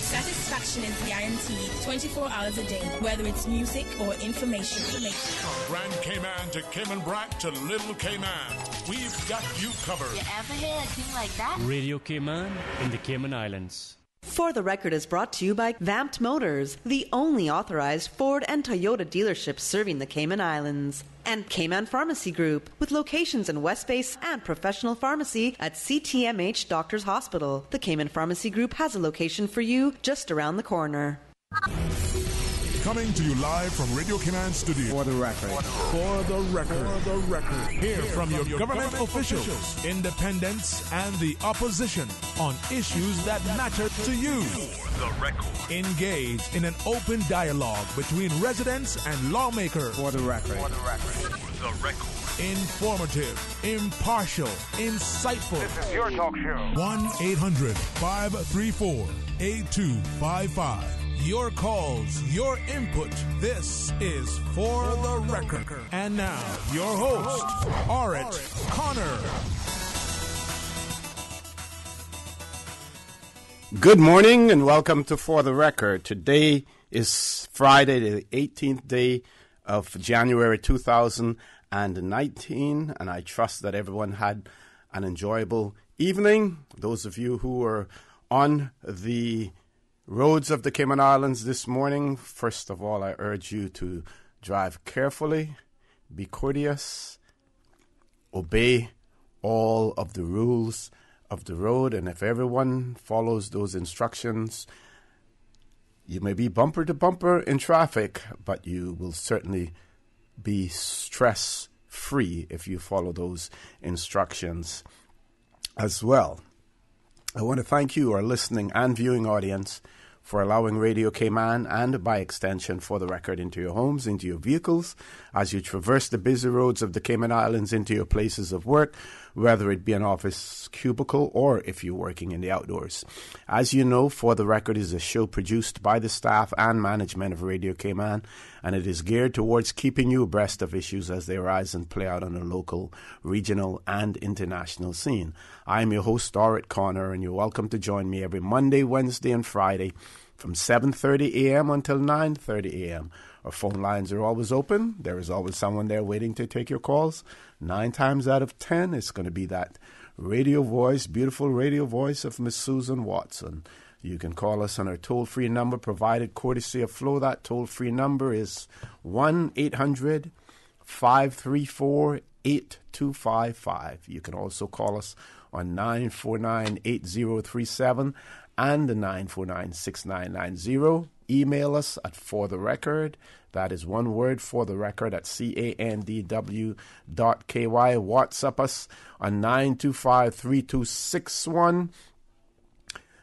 Satisfaction is guaranteed 24 hours a day, whether it's music or information. From Grand Cayman to Cayman Brac to Little Cayman, we've got you covered. You ever hear a thing like that? Radio Cayman in the Cayman Islands. For the Record is brought to you by Vamped Motors, the only authorized Ford and Toyota dealership serving the Cayman Islands. And Cayman Pharmacy Group, with locations in West Base and professional pharmacy at CTMH Doctors Hospital. The Cayman Pharmacy Group has a location for you just around the corner. Coming to you live from Radio Cayman Studio. For the record. For the record. For the record. Hear from your government officials, independents, and the opposition on issues that matter to you. For the record. Engage in an open dialogue between residents and lawmakers. For the record. For the record. For the record. Informative, impartial, insightful. This is your talk show. 1-800-534-8255. Your calls, your input. This is For the Record. And now, your host, Orrett Connor. Good morning and welcome to For the Record. Today is Friday, the 18th day of January 2019, and I trust that everyone had an enjoyable evening. Those of you who were on the roads of the Cayman Islands this morning, first of all, I urge you to drive carefully, be courteous, obey all of the rules of the road, and if everyone follows those instructions, you may be bumper to bumper in traffic, but you will certainly be stress-free if you follow those instructions as well. I want to thank you, our listening and viewing audience, for allowing Radio Cayman and, by extension, For the Record into your homes, into your vehicles, as you traverse the busy roads of the Cayman Islands into your places of work, whether it be an office cubicle or if you're working in the outdoors. As you know, For the Record is a show produced by the staff and management of Radio Cayman, and it is geared towards keeping you abreast of issues as they arise and play out on a local, regional, and international scene. I'm your host, Orrett Connor, and you're welcome to join me every Monday, Wednesday, and Friday from 7:30 a.m. until 9:30 a.m. Our phone lines are always open. There is always someone there waiting to take your calls. 9 times out of 10, it's going to be that radio voice, beautiful radio voice of Miss Susan Watson. You can call us on our toll-free number provided courtesy of Flo. That toll-free number is 1-800-534-8255. You can also call us on 949-8037 and the 949-6990. Email us at For the Record. That is one word, For the Record, at CANDW.KY. WhatsApp us on 925-3261,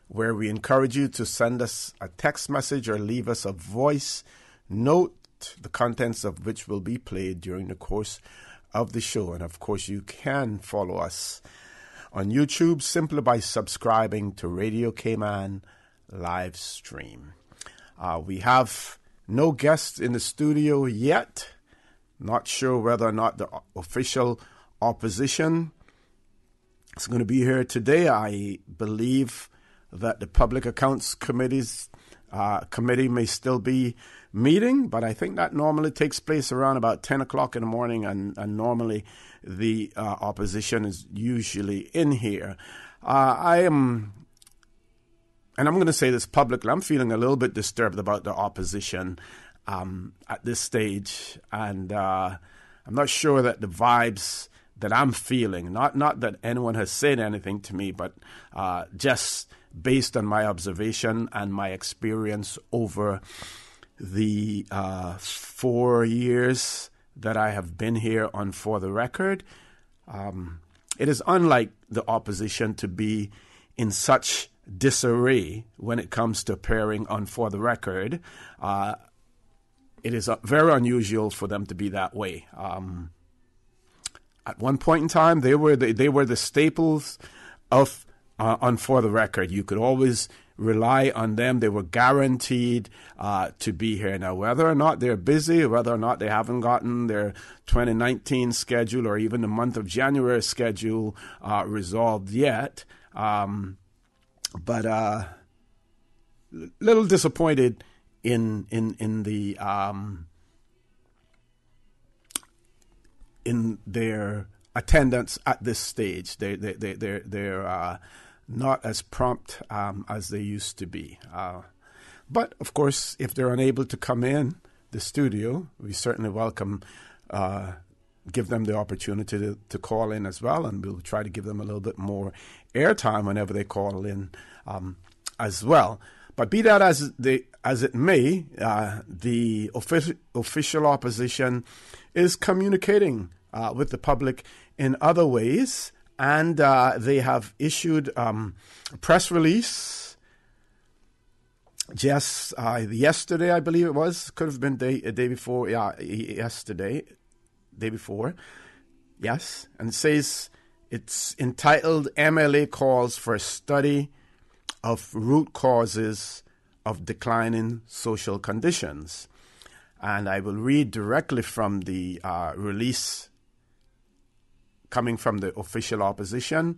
where we encourage you to send us a text message or leave us a voice note, the contents of which will be played during the course of the show. And, of course, you can follow us on YouTube simply by subscribing to Radio Cayman live stream. We have no guests in the studio yet. Not sure whether or not the official opposition is going to be here today. I believe that the Public Accounts Committee may still be meeting, but I think that normally takes place around about 10 o'clock in the morning, and normally the opposition is usually in here. And I'm going to say this publicly, I'm feeling a little bit disturbed about the opposition at this stage, and I'm not sure that the vibes that I'm feeling, not that anyone has said anything to me, but just based on my observation and my experience over the 4 years that I have been here on For the Record, it is unlike the opposition to be in such disarray when it comes to appearing on For the Record. It is very unusual for them to be that way. At one point in time, they were the staples of on For the Record. You could always rely on them. They were guaranteed to be here. Now, whether or not they're busy, whether or not they haven't gotten their 2019 schedule or even the month of January schedule resolved yet, But little disappointed in the in their attendance at this stage. They're not as prompt as they used to be. But of course, if they're unable to come in the studio, we certainly welcome. Give them the opportunity to call in as well, and we'll try to give them a little bit more airtime whenever they call in as well. But be that as it may, the official opposition is communicating with the public in other ways, and they have issued a press release just yesterday, I believe it was. Could have been a day before. Yeah, yesterday. Day before, yes, and it says it's entitled MLA Calls for a Study of Root Causes of Declining Social Conditions. And I will read directly from the release coming from the official opposition,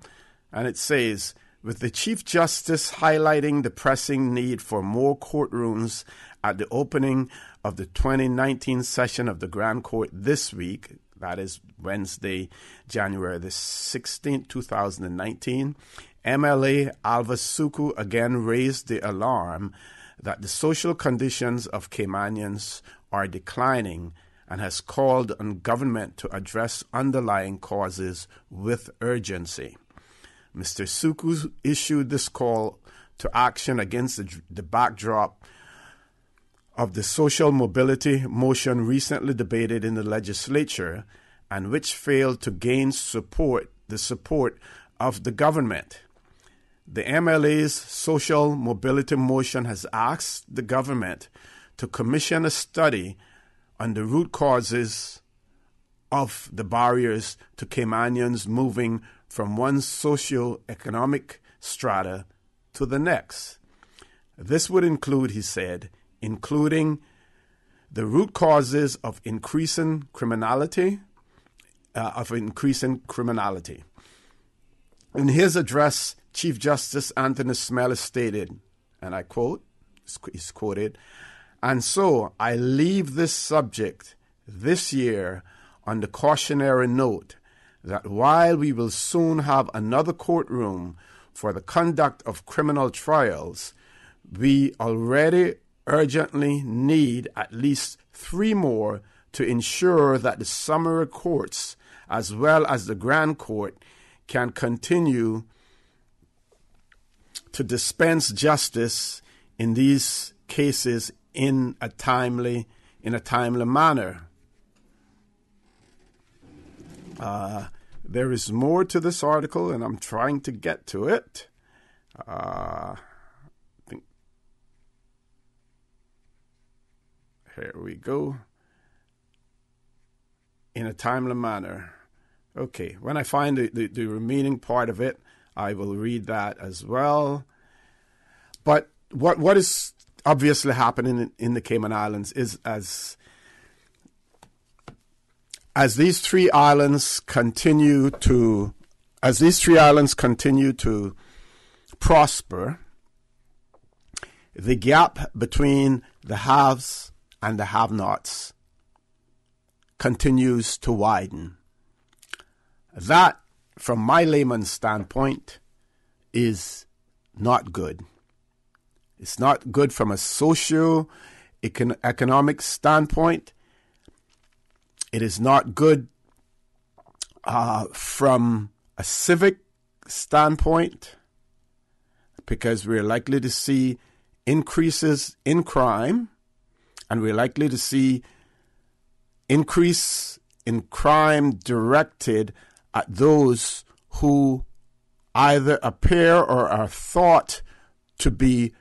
and it says, with the Chief Justice highlighting the pressing need for more courtrooms at the opening of the 2019 session of the Grand Court this week, that is Wednesday, January the 16th, 2019, MLA Alva Suku again raised the alarm that the social conditions of Caymanians are declining and has called on government to address underlying causes with urgency. Mr. Suku issued this call to action against the backdrop of the social mobility motion recently debated in the legislature and which failed to gain the support of the government. The MLA's social mobility motion has asked the government to commission a study on the root causes of the barriers to Caymanians moving from one socio-economic strata to the next. This would include, he said, including the root causes of increasing criminality. In his address, Chief Justice Anthony Smeller stated, and I quote, he's quoted, "And so I leave this subject this year on the cautionary note that while we will soon have another courtroom for the conduct of criminal trials, we already urgently need at least 3 more to ensure that the summary courts as well as the Grand Court can continue to dispense justice in these cases in a timely manner." There is more to this article, and I'm trying to get to it. Here we go. In a timely manner. Okay, when I find the remaining part of it, I will read that as well. But what is obviously happening in the Cayman Islands is as these three islands continue to prosper, the gap between the haves and the have-nots continues to widen. That, from my layman's standpoint, is not good. It's not good from a socio-economic standpoint. It is not good from a civic standpoint, because we're likely to see increases in crime, and we're likely to see increase in crime directed at those who either appear or are thought to be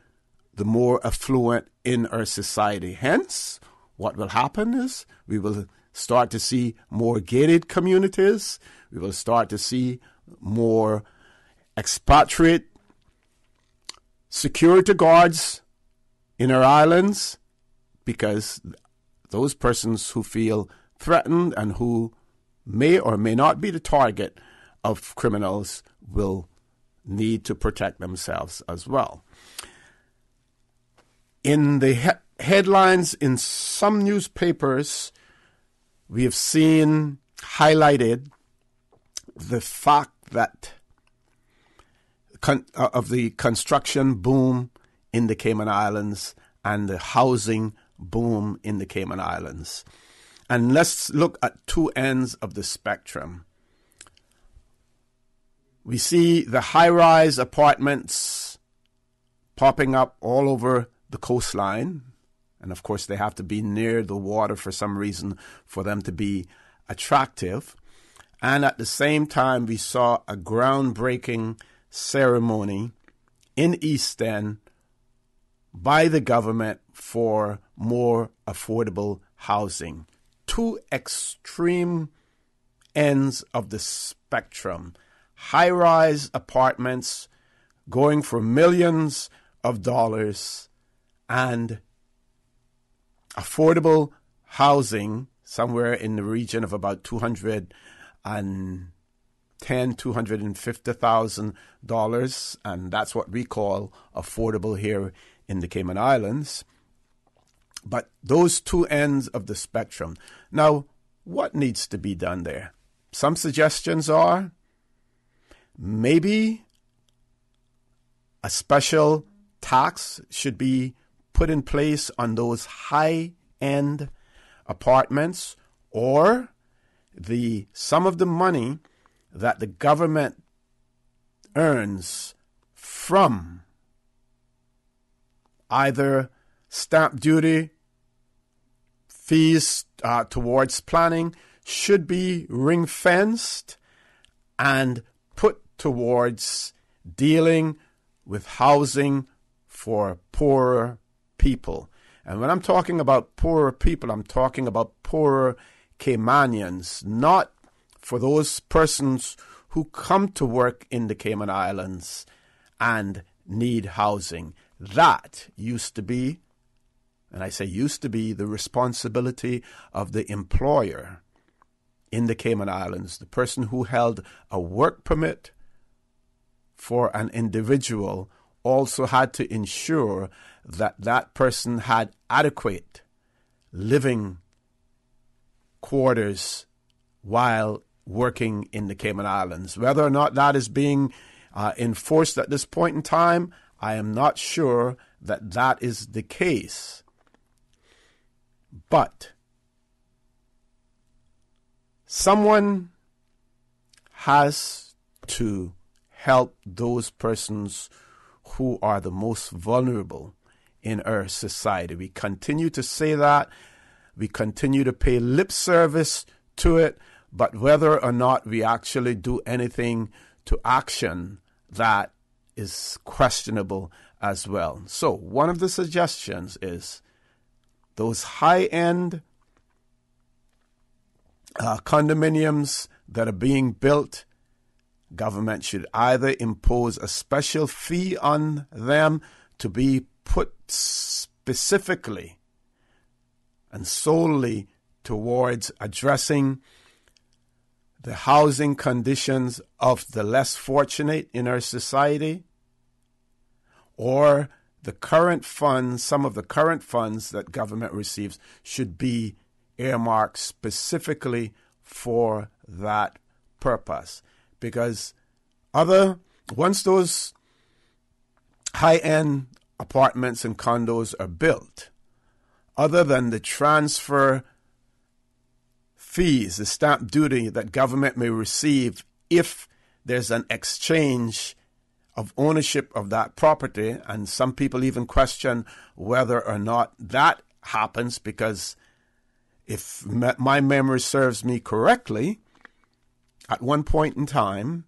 the more affluent in our society. Hence, what will happen is we will start to see more gated communities. We will start to see more expatriate security guards in our islands, because those persons who feel threatened and who may or may not be the target of criminals will need to protect themselves as well. In the headlines in some newspapers, we have seen highlighted the fact that of the construction boom in the Cayman Islands and the housing boom in the Cayman Islands. And let's look at two ends of the spectrum. We see the high-rise apartments popping up all over the coastline. And of course, they have to be near the water for some reason for them to be attractive. And at the same time, we saw a groundbreaking ceremony in East End by the government for more affordable housing. Two extreme ends of the spectrum. High-rise apartments going for millions of dollars and affordable housing somewhere in the region of about $250,000, and that's what we call affordable here in the Cayman Islands. But those two ends of the spectrum. Now, what needs to be done there? Some suggestions are maybe a special tax should be put in place on those high-end apartments, or some of the money that the government earns from either stamp duty, fees towards planning should be ring-fenced and put towards dealing with housing for poorer people. And when I'm talking about poorer people, I'm talking about poorer Caymanians, not for those persons who come to work in the Cayman Islands and need housing. That used to be, and I say used to be, the responsibility of the employer in the Cayman Islands, the person who held a work permit for an individual also had to ensure that that person had adequate living quarters while working in the Cayman Islands. Whether or not that is being enforced at this point in time, I am not sure that that is the case. But someone has to help those persons who are the most vulnerable in our society. We continue to say that. We continue to pay lip service to it. But whether or not we actually do anything to action that is questionable as well. So one of the suggestions is those high-end condominiums that are being built, government should either impose a special fee on them to be put specifically and solely towards addressing the housing conditions of the less fortunate in our society, or the current funds, some of the current funds that government receives should be earmarked specifically for that purpose. Because once those high-end apartments and condos are built, other than the transfer fees, the stamp duty that government may receive if there's an exchange of ownership of that property, and some people even question whether or not that happens, because if my memory serves me correctly, at one point in time,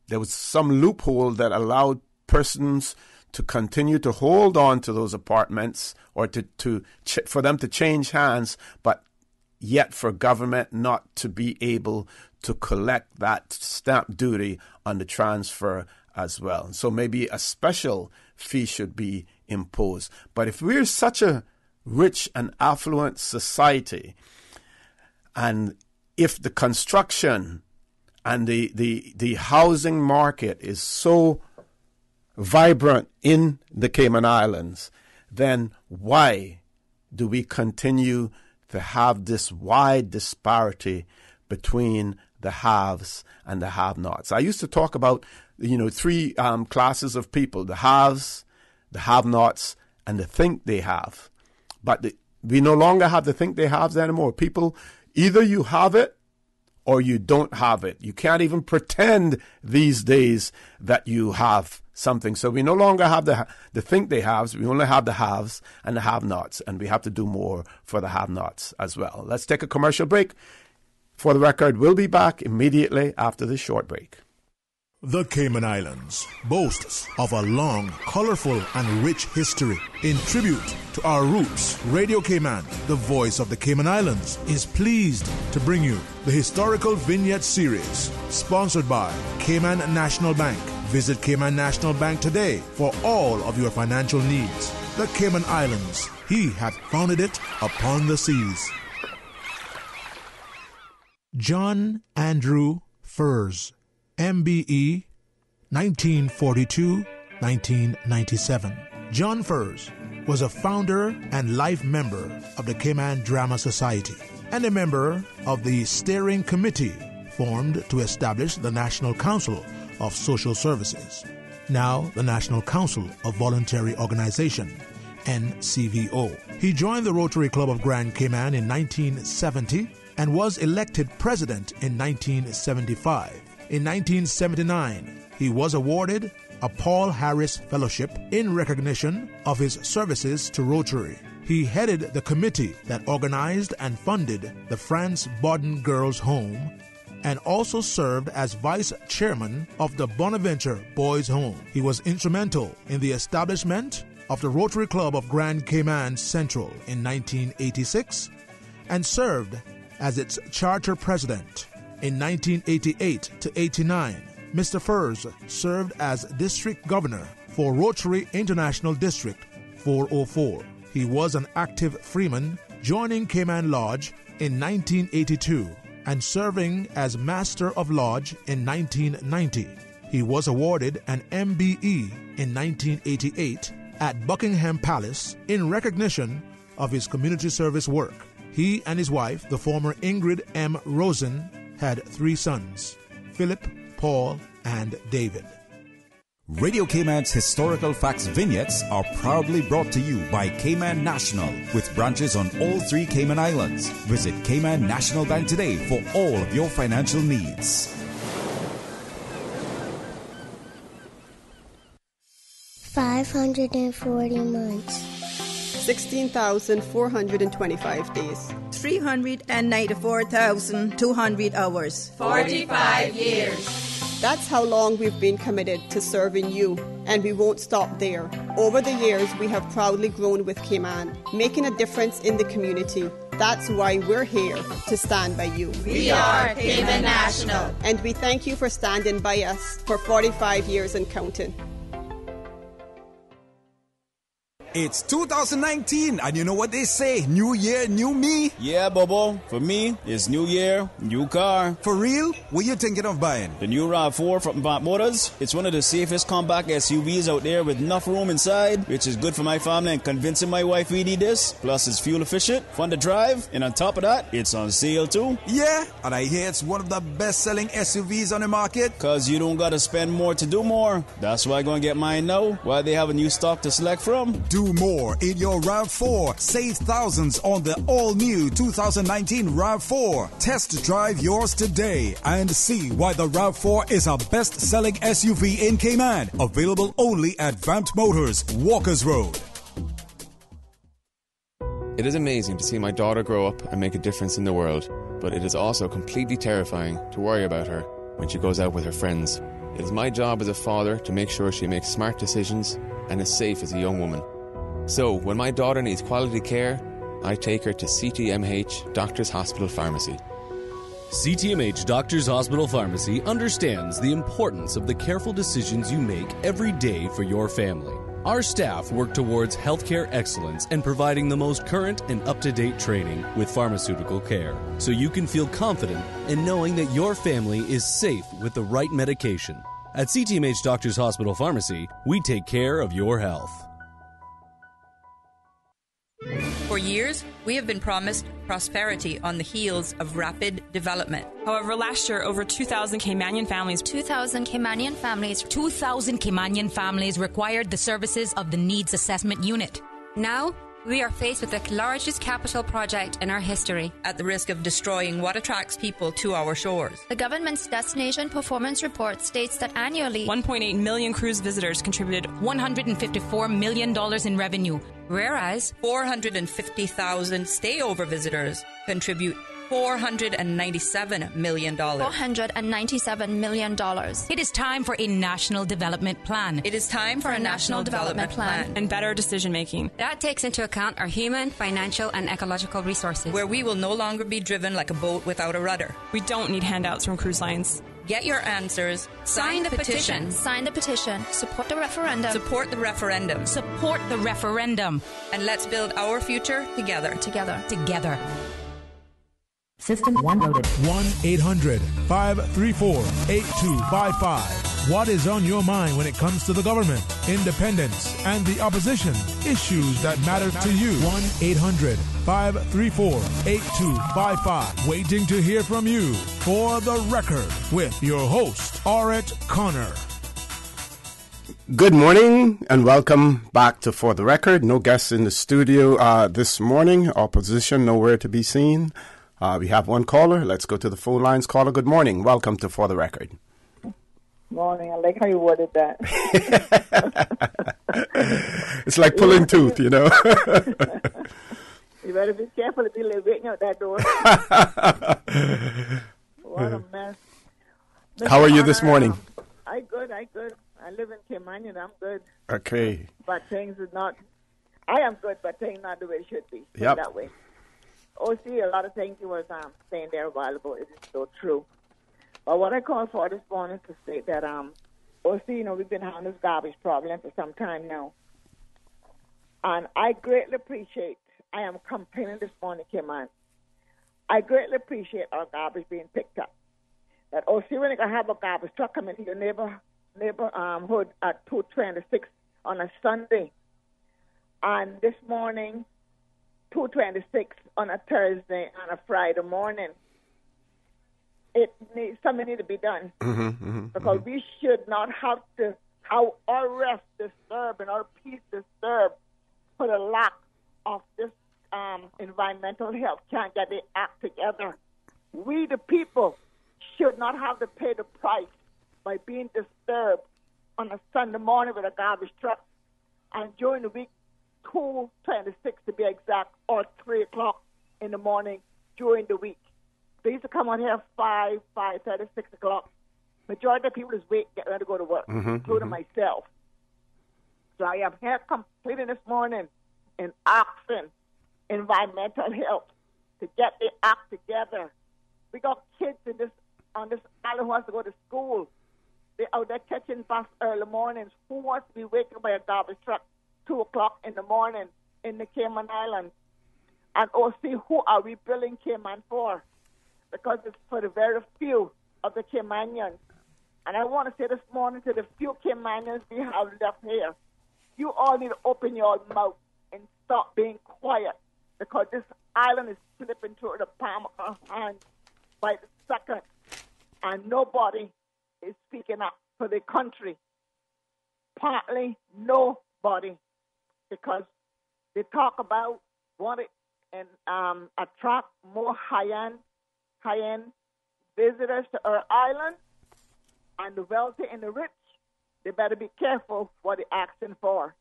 there was some loophole that allowed persons to continue to hold on to those apartments, or for them to change hands, but yet for government not to be able to collect that stamp duty on the transfer as well. So maybe a special fee should be imposed. But if we're such a rich and affluent society, and if the construction and the housing market is so vibrant in the Cayman Islands, then why do we continue to have this wide disparity between the haves and the have-nots? I used to talk about, three classes of people: the haves, the have-nots, and the think they have. But we no longer have the think they haves anymore. People, either you have it or you don't have it. You can't even pretend these days that you have something. So we no longer have the think they haves. We only have the haves and the have-nots, and we have to do more for the have-nots as well. Let's take a commercial break. For the record, we'll be back immediately after this short break. The Cayman Islands boasts of a long, colorful, and rich history. In tribute to our roots, Radio Cayman, the voice of the Cayman Islands, is pleased to bring you the Historical Vignette Series, sponsored by Cayman National Bank. Visit Cayman National Bank today for all of your financial needs. The Cayman Islands, he hath founded it upon the seas. John Andrew Furs, MBE, 1942-1997. John Furs was a founder and life member of the Cayman Drama Society and a member of the steering committee formed to establish the National Council of Social Services, now the National Council of Voluntary Organization, NCVO. He joined the Rotary Club of Grand Cayman in 1970 and was elected president in 1975. In 1979, he was awarded a Paul Harris Fellowship in recognition of his services to Rotary. He headed the committee that organized and funded the Franz Bodden Girls' Home and also served as vice chairman of the Bonaventure Boys' Home. He was instrumental in the establishment of the Rotary Club of Grand Cayman Central in 1986 and served as its charter president. In 1988 to 89, Mr. Furs served as district governor for Rotary International District 404. He was an active freeman, joining Cayman Lodge in 1982 and serving as Master of Lodge in 1990. He was awarded an MBE in 1988 at Buckingham Palace in recognition of his community service work. He and his wife, the former Ingrid M. Rosen, had 3 sons, Philip, Paul, and David. Radio Cayman's Historical Facts Vignettes are proudly brought to you by Cayman National, with branches on all 3 Cayman Islands. Visit Cayman National Bank today for all of your financial needs. 540 months. 16,425 days. 394,200 hours. 45 years. That's how long we've been committed to serving you, and we won't stop there. Over the years, we have proudly grown with Cayman, making a difference in the community. That's why we're here, to stand by you. We are Cayman National. And we thank you for standing by us for 45 years and counting. It's 2019, and you know what they say, new year, new me. Yeah, Bobo. For me, it's new year, new car. For real? What you thinking of buying? The new RAV4 from Vampt Motors. It's one of the safest compact SUVs out there with enough room inside, which is good for my family and convincing my wife we need this. Plus, it's fuel efficient, fun to drive, and on top of that, it's on sale too. Yeah, and I hear it's one of the best-selling SUVs on the market. Cause you don't gotta spend more to do more. That's why I'm gonna get mine now, while they have a new stock to select from. Do more in your RAV4. Save thousands on the all-new 2019 RAV4. Test drive yours today and see why the RAV4 is a best-selling SUV in Cayman. Available only at Vampt Motors, Walkers Road. It is amazing to see my daughter grow up and make a difference in the world, but it is also completely terrifying to worry about her when she goes out with her friends. It is my job as a father to make sure she makes smart decisions and is safe as a young woman. So, when my daughter needs quality care, I take her to CTMH Doctors Hospital Pharmacy. CTMH Doctors Hospital Pharmacy understands the importance of the careful decisions you make every day for your family. Our staff work towards healthcare excellence and providing the most current and up-to-date training with pharmaceutical care, so you can feel confident in knowing that your family is safe with the right medication. At CTMH Doctors Hospital Pharmacy, we take care of your health. For years, we have been promised prosperity on the heels of rapid development. However, last year, over 2,000 Caymanian families required the services of the Needs Assessment Unit. Now, we are faced with the largest capital project in our history. At the risk of destroying what attracts people to our shores. The government's Destination Performance Report states that annually 1.8 million cruise visitors contributed $154 million in revenue, whereas 450,000 stayover visitors contribute $497 million. $497 million. It is time for a national development plan. It is time for a national development plan. And better decision making. That takes into account our human, financial, and ecological resources. Where we will no longer be driven like a boat without a rudder. We don't need handouts from cruise lines. Get your answers. Sign the petition. Sign the petition. Support the referendum. Support the referendum. Support the referendum. And let's build our future together. Together. Together. System 1 loaded. 1-800-534-8255. What is on your mind when it comes to the government, independence, and the opposition? Issues that matter to you. 1-800-534-8255. Waiting to hear from you. For the Record, with your host, Orrett Connor. Good morning and welcome back to For the Record. No guests in the studio this morning. Opposition nowhere to be seen. We have one caller. Let's go to the phone lines. Caller, good morning. Welcome to For the Record. Morning. I like how you worded that. It's like pulling tooth, you know. You better be careful if you live waiting out that door. What a mess. How are you this morning? I good. I live in Caymanian. I'm good. Okay. But things is not... I am good, but things not the way it should be. Yep. That way. OC, a lot of things you was saying there a while ago, it is so true. But what I called for this morning to say that, OC, we've been having this garbage problem for some time now. And I greatly appreciate, I am complaining this morning, Cayman. I greatly appreciate our garbage being picked up. That OC, when you have a garbage truck come into your neighborhood at 226 on a Sunday, and this morning, 226 on a Thursday and a Friday morning. Something needs to be done because we should not have to have our rest disturbed and our peace disturbed for the lack of this environmental health. Can't get the act together. We, the people, should not have to pay the price by being disturbed on a Sunday morning with a garbage truck, and during the week, 2:26 to be exact, or 3 o'clock in the morning during the week. They used to come on here 5:30, 6 o'clock. Majority of people is getting ready to go to work, including myself. So I am here completing this morning in asking environmental help to get the act together. We got kids on this island who has to go to school. They're out there catching bus early mornings. Who wants to be wakened by a garbage truck 2 o'clock in the morning in the Cayman Islands? And see, who are we billing Cayman for? Because it's for the very few of the Caymanians. And I want to say this morning to the few Caymanians we have left here, you all need to open your mouth and stop being quiet, because this island is slipping through the palm of our hands by the second, and nobody is speaking up for the country. Partly nobody, because they talk about wanting and attract more high-end visitors to our island, and the wealthy and the rich, they better be careful what they're asking for,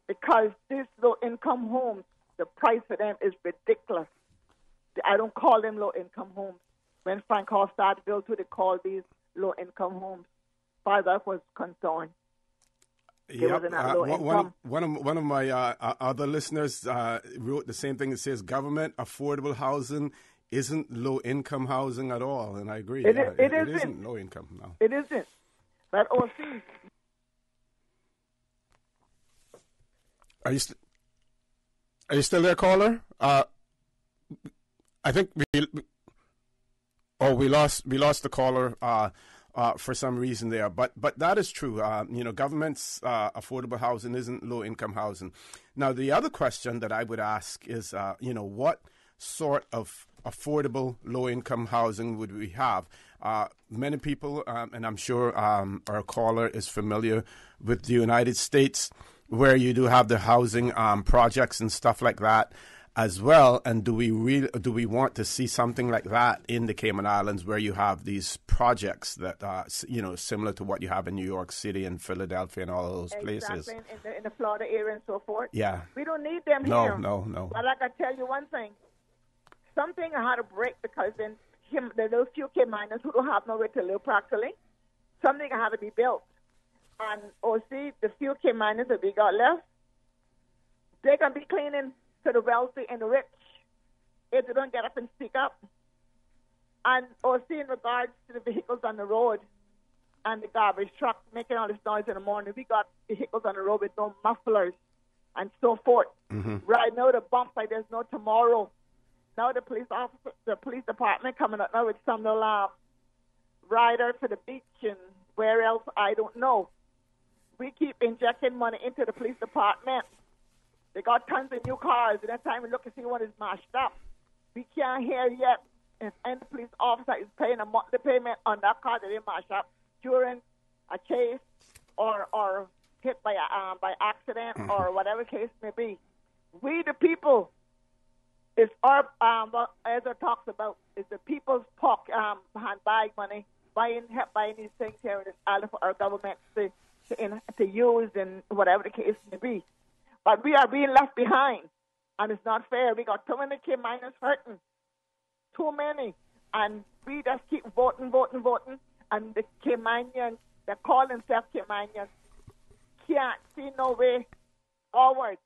because these low-income homes, the price for them is ridiculous. I don't call them low-income homes. When Frank Hall started built, they called these low-income homes. As far as I was concerned. Yep. One of my other listeners wrote the same thing. It says government affordable housing isn't low-income housing at all, and I agree. It isn't low-income, no. It isn't. But see, Are you still there, caller? I think we lost the caller for some reason there. But that is true. Government's affordable housing isn't low income housing. Now, the other question that I would ask is, what sort of affordable low income housing would we have? Many people, and I'm sure our caller is familiar with the United States, where you do have the housing projects and stuff like that as well. And do we want to see something like that in the Cayman Islands, where you have these projects that similar to what you have in New York City and Philadelphia and all those places? Exactly, in the Florida area and so forth. Yeah, we don't need them here. No. But I can tell you one thing: something I had to break, because then the little few Caymanians who don't have nowhere to live practically, something had to be built. And see, the few Caymanians that we got left, they're going to be cleaning to the wealthy and the rich if they don't get up and speak up. And see, in regards to the vehicles on the road and the garbage truck making all this noise in the morning, we got vehicles on the road with no mufflers and so forth. Mm-hmm. Right now, the bump like there's no tomorrow. Now the police department coming up now with some little rider to the beach and where else, I don't know. We keep injecting money into the police department. They got tons of new cars, and that time we look and see one is mashed up. We can't hear yet if any police officer is paying a monthly payment on that car that they mashed up during a chase or hit by accident or whatever case may be. We the people, it's our as it talks about, is the people's handbag money buying these things here, and it's all for our government to use and whatever the case may be. But we are being left behind, and it's not fair. We got too many Caymanians hurting, too many, and we just keep voting, and the Caymanians that call themselves Caymanians can't see no way forward.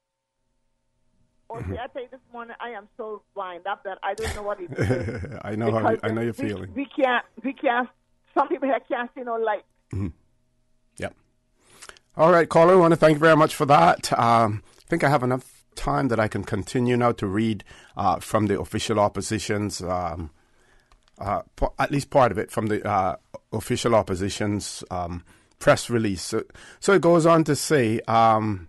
See, I tell you this morning, I am so wind up that I don't know what it is. I know your feeling. We can't. Some people here can't see no light. Mm-hmm. Yep. All right, caller, I want to thank you very much for that. I think I have enough time that I can continue now to read from the official opposition's, at least part of it, from the official opposition's press release. So it goes on to say, in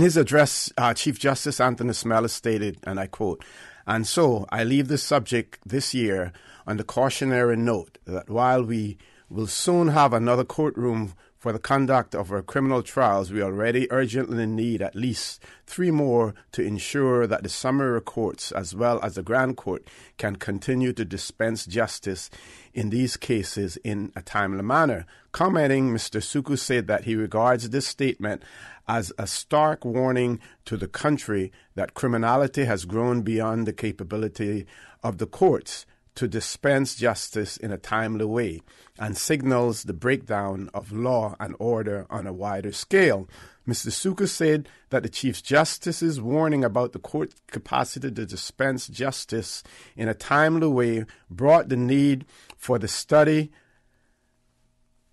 his address, Chief Justice Anthony Smeller stated, and I quote, "And so I leave this subject this year on the cautionary note that while we will soon have another courtroom for the conduct of our criminal trials, we already urgently need at least 3 more to ensure that the summary courts as well as the Grand Court can continue to dispense justice in these cases in a timely manner." Commenting, Mr. Suku said that he regards this statement as a stark warning to the country that criminality has grown beyond the capability of the courts to dispense justice in a timely way, and signals the breakdown of law and order on a wider scale. Mr. Suku said that the Chief Justice's warning about the court's capacity to dispense justice in a timely way brought the need for the study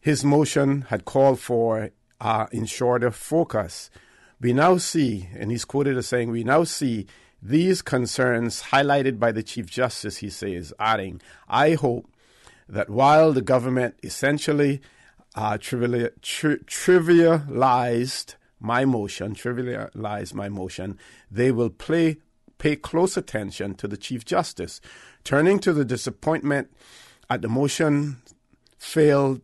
his motion had called for in shorter focus. We now see, and he's quoted as saying, "We now see these concerns highlighted by the Chief Justice," he says, adding, "I hope that while the government essentially trivialized my motion, they will pay close attention to the Chief Justice." Turning to the disappointment at the motion failed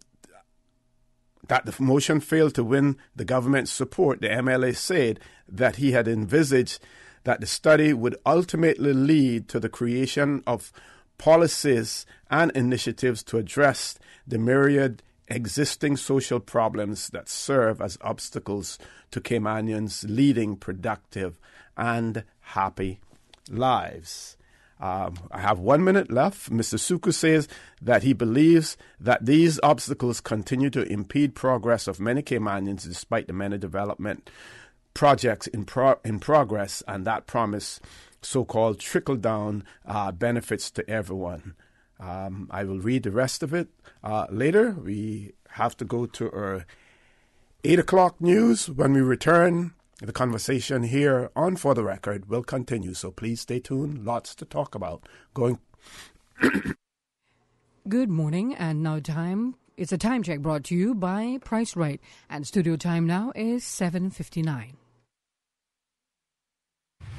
to win the government's support, the MLA said that he had envisaged that the study would ultimately lead to the creation of policies and initiatives to address the myriad existing social problems that serve as obstacles to Caymanians leading productive and happy lives. I have 1 minute left. Mr. Suku says that he believes that these obstacles continue to impede progress of many Caymanians despite the many development projects in progress, and that promise so-called trickle-down benefits to everyone. I will read the rest of it later. We have to go to our 8 o'clock news. When we return, The conversation here on For the Record will continue, so please stay tuned. Lots to talk about. Good morning, and now it's a time check brought to you by Price Right, and studio time now is 7:59.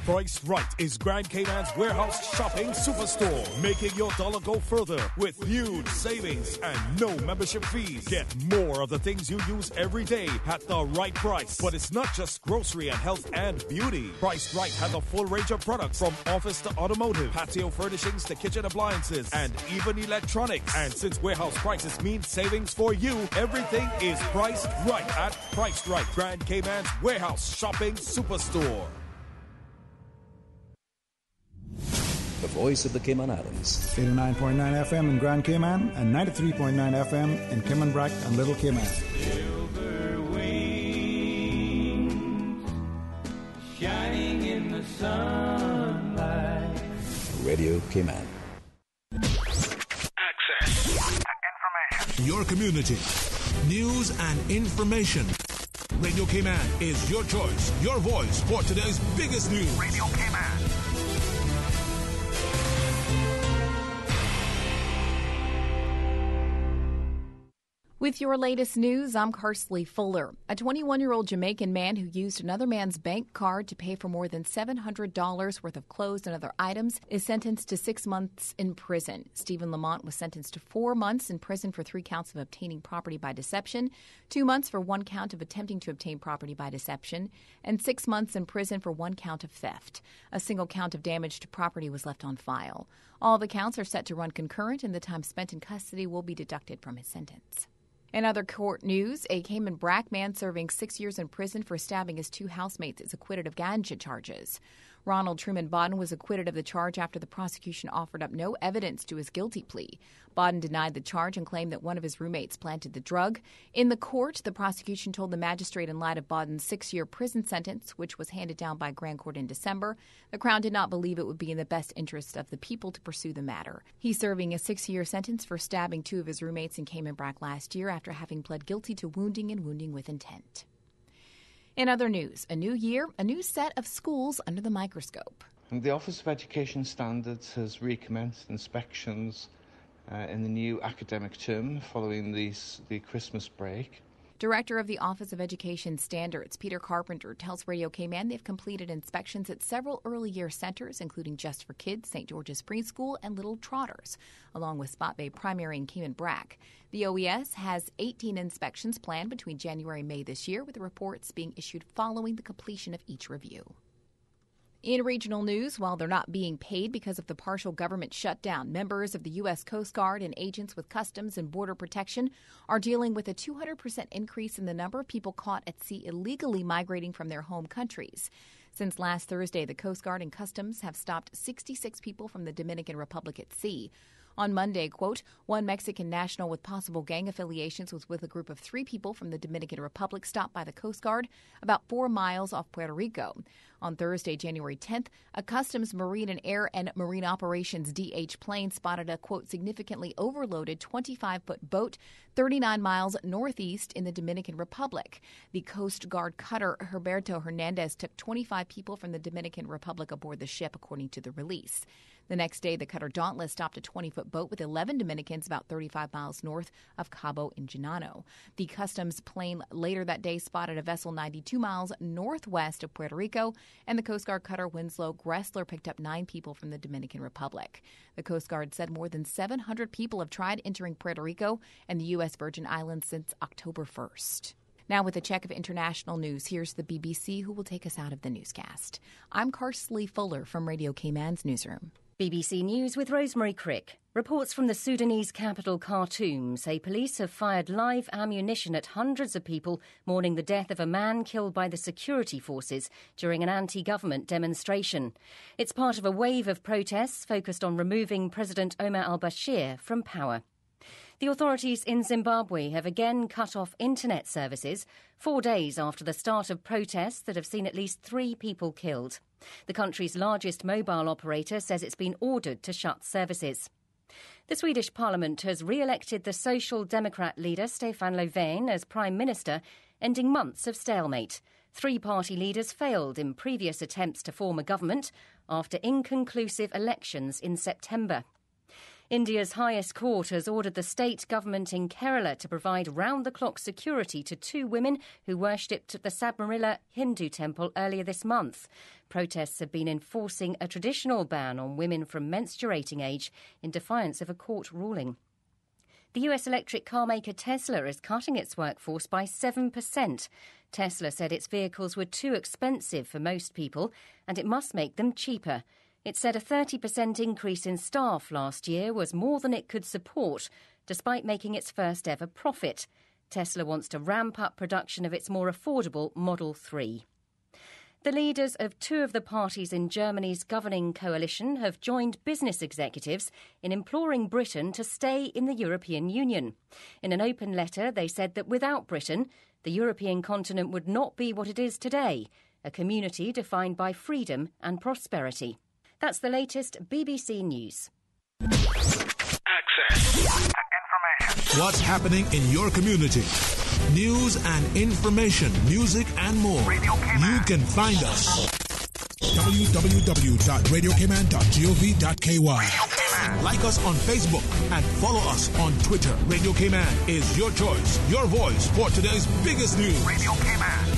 Price Right is Grand Cayman's warehouse shopping superstore, making your dollar go further with huge savings and no membership fees. Get more of the things you use every day at the right price. But it's not just grocery and health and beauty. Price Right has a full range of products from office to automotive, patio furnishings to kitchen appliances, and even electronics. And since warehouse prices mean savings for you, everything is priced right at Price Right, Grand Cayman's warehouse shopping superstore. The voice of the Cayman Islands. 89.9 FM in Grand Cayman and 93.9 FM in Cayman Brac and Little Cayman. Silver wings shining in the sunlight. Radio Cayman. Access to information. Your community. News and information. Radio Cayman is your choice, your voice for today's biggest news. Radio Cayman. With your latest news, I'm Carsley Fuller. A 21-year-old Jamaican man who used another man's bank card to pay for more than $700 worth of clothes and other items is sentenced to 6 months in prison. Stephen Lamont was sentenced to 4 months in prison for 3 counts of obtaining property by deception, 2 months for 1 count of attempting to obtain property by deception, and 6 months in prison for 1 count of theft. A single count of damage to property was left on file. All the counts are set to run concurrent, and the time spent in custody will be deducted from his sentence. In other court news, a Cayman Brac man serving 6 years in prison for stabbing his 2 housemates is acquitted of ganja charges. Ronald Truman Bodden was acquitted of the charge after the prosecution offered up no evidence to his guilty plea. Bodden denied the charge and claimed that one of his roommates planted the drug. In the court, the prosecution told the magistrate in light of Bodden's 6-year prison sentence, which was handed down by Grand Court in December, the Crown did not believe it would be in the best interest of the people to pursue the matter. He's serving a 6-year sentence for stabbing 2 of his roommates in Cayman Brac last year after having pled guilty to wounding and wounding with intent. In other news, a new year, a new set of schools under the microscope. And the Office of Education Standards has recommenced inspections in the new academic term following the Christmas break. Director of the Office of Education Standards, Peter Carpenter, tells Radio Cayman they've completed inspections at several early year centers, including Just for Kids, St. George's Preschool, and Little Trotters, along with Spot Bay Primary and Cayman Brac. The OES has 18 inspections planned between January and May this year, with the reports being issued following the completion of each review. In regional news, while they're not being paid because of the partial government shutdown, members of the U.S. Coast Guard and agents with Customs and Border Protection are dealing with a 200% increase in the number of people caught at sea illegally migrating from their home countries. Since last Thursday, the Coast Guard and Customs have stopped 66 people from the Dominican Republic at sea. On Monday, quote, one Mexican national with possible gang affiliations was with a group of 3 people from the Dominican Republic stopped by the Coast Guard about 4 miles off Puerto Rico. On Thursday, January 10th, a Customs Marine and Air and Marine Operations DH plane spotted a, quote, significantly overloaded 25-foot boat 39 miles northeast in the Dominican Republic. The Coast Guard cutter Herberto Hernandez took 25 people from the Dominican Republic aboard the ship, according to the release. The next day, the cutter Dauntless stopped a 20-foot boat with 11 Dominicans about 35 miles north of Cabo Engenano. The customs plane later that day spotted a vessel 92 miles northwest of Puerto Rico, and the Coast Guard cutter Winslow Gressler picked up 9 people from the Dominican Republic. The Coast Guard said more than 700 people have tried entering Puerto Rico and the U.S. Virgin Islands since October 1st. Now with a check of international news, here's the BBC who will take us out of the newscast. I'm Carsley Fuller from Radio Cayman's newsroom. BBC News with Rosemary Crick. Reports from the Sudanese capital Khartoum say police have fired live ammunition at hundreds of people mourning the death of a man killed by the security forces during an anti-government demonstration. It's part of a wave of protests focused on removing President Omar al-Bashir from power. The authorities in Zimbabwe have again cut off internet services 4 days after the start of protests that have seen at least 3 people killed. The country's largest mobile operator says it's been ordered to shut services. The Swedish Parliament has re-elected the Social Democrat leader Stefan Löfven as Prime Minister ending months of stalemate. Three party leaders failed in previous attempts to form a government after inconclusive elections in September. India's highest court has ordered the state government in Kerala to provide round-the-clock security to two women who worshipped at the Sabarimala Hindu temple earlier this month. Protests have been enforcing a traditional ban on women from menstruating age in defiance of a court ruling. The US electric car maker Tesla is cutting its workforce by 7%. Tesla said its vehicles were too expensive for most people and it must make them cheaper. It said a 30% increase in staff last year was more than it could support, despite making its first ever profit. Tesla wants to ramp up production of its more affordable Model 3. The leaders of two of the parties in Germany's governing coalition have joined business executives in imploring Britain to stay in the European Union. In an open letter, they said that without Britain, the European continent would not be what it is today, a community defined by freedom and prosperity. That's the latest BBC News. Access. Information. What's happening in your community? News and information, music and more. You can find us. www.radiocayman.gov.ky. Like us on Facebook and follow us on Twitter. Radio Cayman is your choice, your voice for today's biggest news. Radio Cayman.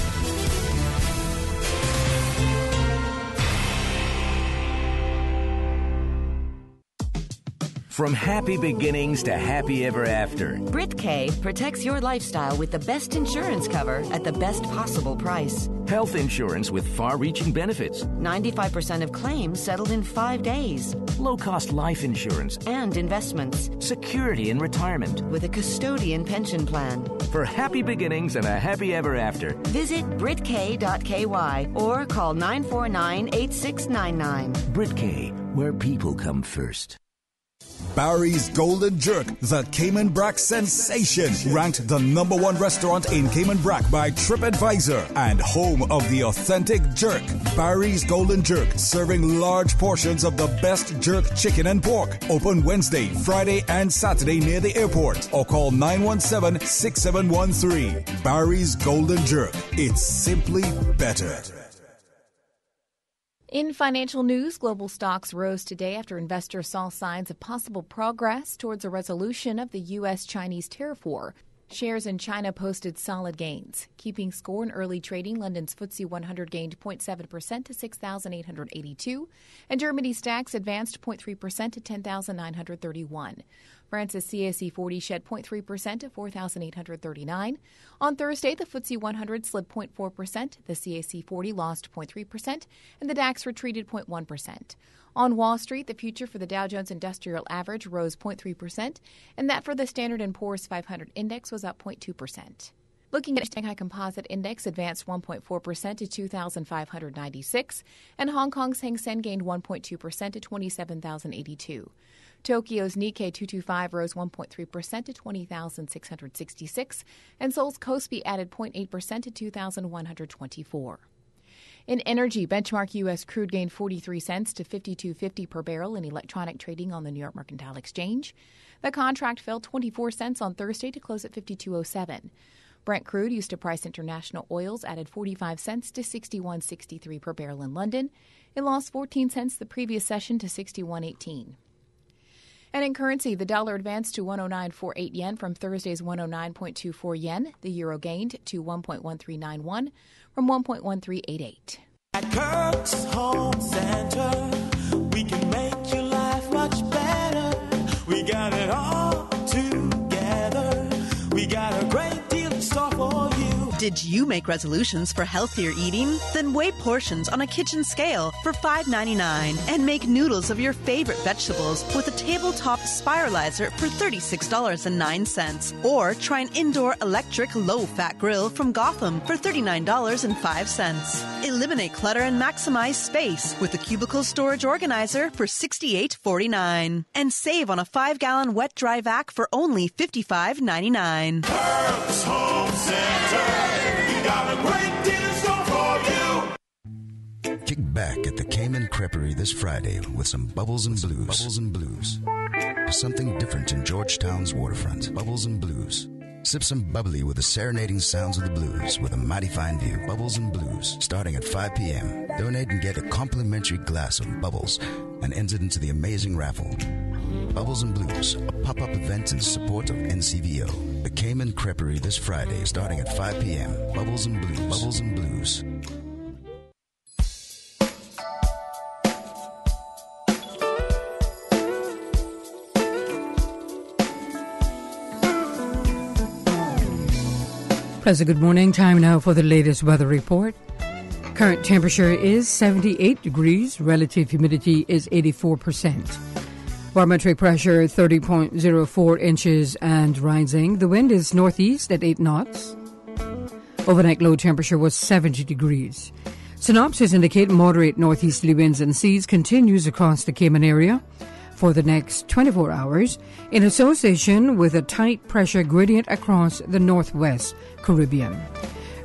From happy beginnings to happy ever after. BritK protects your lifestyle with the best insurance cover at the best possible price. Health insurance with far-reaching benefits. 95% of claims settled in 5 days. Low-cost life insurance. And investments. Security in retirement. With a custodian pension plan. For happy beginnings and a happy ever after. Visit BritK.ky or call 949-8699. BritK, where people come first. Barry's Golden Jerk, the Cayman Brac sensation, ranked the #1 restaurant in Cayman Brac by TripAdvisor and home of the authentic jerk. Barry's Golden Jerk, serving large portions of the best jerk chicken and pork. Open Wednesday, Friday, and Saturday near the airport, or call 917-6713. Barry's Golden Jerk. It's simply better. In financial news, global stocks rose today after investors saw signs of possible progress towards a resolution of the U.S.-Chinese tariff war. Shares in China posted solid gains. Keeping score in early trading, London's FTSE 100 gained 0.7% to 6,882, and Germany's DAX advanced 0.3% to 10,931. France's CAC 40 shed 0.3% to 4,839. On Thursday, the FTSE 100 slid 0.4%, the CAC 40 lost 0.3%, and the DAX retreated 0.1%. On Wall Street, the future for the Dow Jones Industrial Average rose 0.3%, and that for the Standard & Poor's 500 Index was up 0.2%. Looking at Shanghai Composite Index advanced 1.4% to 2,596, and Hong Kong's Hang Seng gained 1.2% to 27,082. Tokyo's Nikkei 225 rose 1.3% to 20,666, and Seoul's Kospi added 0.8% to 2,124. In energy, benchmark U.S. crude gained 43 cents to $52.50 per barrel in electronic trading on the New York Mercantile Exchange. The contract fell 24 cents on Thursday to close at $52.07. Brent crude used to price international oils added 45 cents to $61.63 per barrel in London. It lost 14 cents the previous session to $61.18. And in currency, the dollar advanced to 109.48 yen from Thursday's 109.24 yen. The euro gained to 1.1391 from 1.1388. At Kirk's Home Center, we can make your life much better. We got it all together. We got a great deal in store for you. Did you make resolutions for healthier eating? Then weigh portions on a kitchen scale for $5.99 and make noodles of your favorite vegetables with a tabletop spiralizer for $36.09. Or try an indoor electric low-fat grill from Gotham for $39.05. Eliminate clutter and maximize space with a cubicle storage organizer for $68.49. And save on a 5-gallon wet-dry vac for only $55.99. Kirk's Home Center. Got a great deal in store for you. Kick back at the Cayman Creperie this Friday with some Bubbles and Blues. Bubbles and Blues. Something different in Georgetown's waterfront. Bubbles and Blues. Sip some bubbly with the serenading sounds of the blues with a mighty fine view. Bubbles and Blues, starting at 5 p.m. Donate and get a complimentary glass of bubbles and enter into the amazing raffle. Bubbles and Blues, a pop-up event in support of NCVO. The Cayman Creperie this Friday, starting at 5 p.m. Bubbles and Blues. Bubbles and Blues. Pleasant good morning. Time now for the latest weather report. Current temperature is 78 degrees. Relative humidity is 84%. Barometric pressure 30.04 inches and rising. The wind is northeast at 8 knots. Overnight low temperature was 70 degrees. Synopsis indicate moderate northeasterly winds and seas continues across the Cayman area for the next 24 hours in association with a tight pressure gradient across the northwest Caribbean.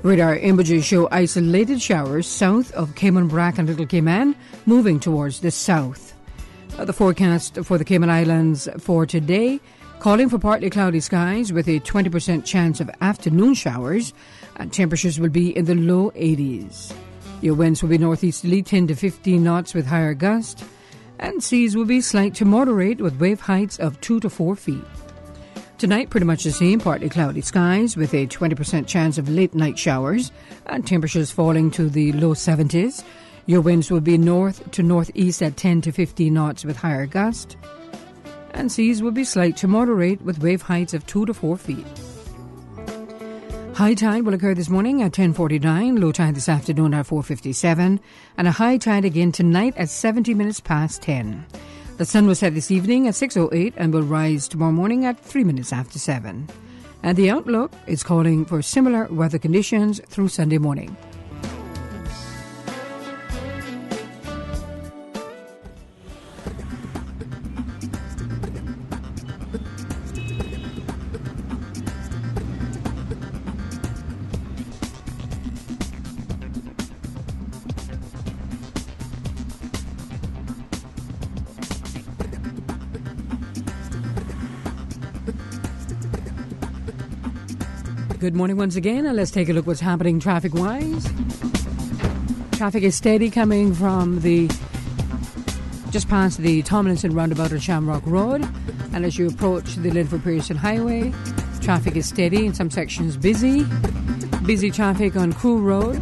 Radar images show isolated showers south of Cayman Brac and Little Cayman moving towards the south. The forecast for the Cayman Islands for today, calling for partly cloudy skies with a 20% chance of afternoon showers, and temperatures will be in the low 80s. Your winds will be northeasterly 10 to 15 knots with higher gusts, and seas will be slight to moderate with wave heights of 2 to 4 feet. Tonight, pretty much the same, partly cloudy skies with a 20% chance of late night showers and temperatures falling to the low 70s. Your winds will be north to northeast at 10 to 15 knots with higher gusts, and seas will be slight to moderate with wave heights of 2 to 4 feet. High tide will occur this morning at 10:49, low tide this afternoon at 4:57, and a high tide again tonight at 70 minutes past 10. The sun will set this evening at 6:08 and will rise tomorrow morning at 3 minutes after 7. And the outlook is calling for similar weather conditions through Sunday morning. Good morning once again, and let's take a look what's happening traffic-wise. Traffic is steady coming from just past the Tomlinson roundabout on Shamrock Road, and as you approach the Linford Pearson Highway, traffic is steady, in some sections busy traffic on Crew Road,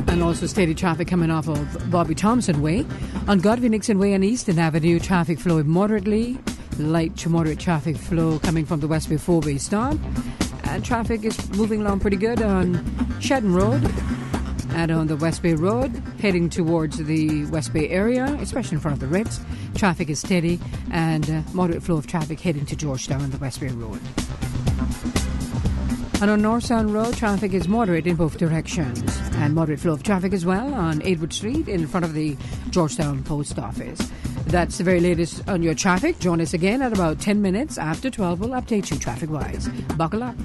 and also steady traffic coming off of Bobby Thompson Way. On Godfrey Nixon Way and Eastern Avenue, traffic flowing moderately, light to moderate traffic flow coming from the West Bay 4-way stop. And traffic is moving along pretty good on Shedden Road and on the West Bay Road, heading towards the West Bay area, especially in front of the Ritz. Traffic is steady and moderate flow of traffic heading to Georgetown on the West Bay Road. And on North Sound Road, traffic is moderate in both directions, and moderate flow of traffic as well on Aidwood Street in front of the Georgetown Post Office. That's the very latest on your traffic. Join us again at about 10 minutes after 12. We'll update you traffic-wise. Buckle up.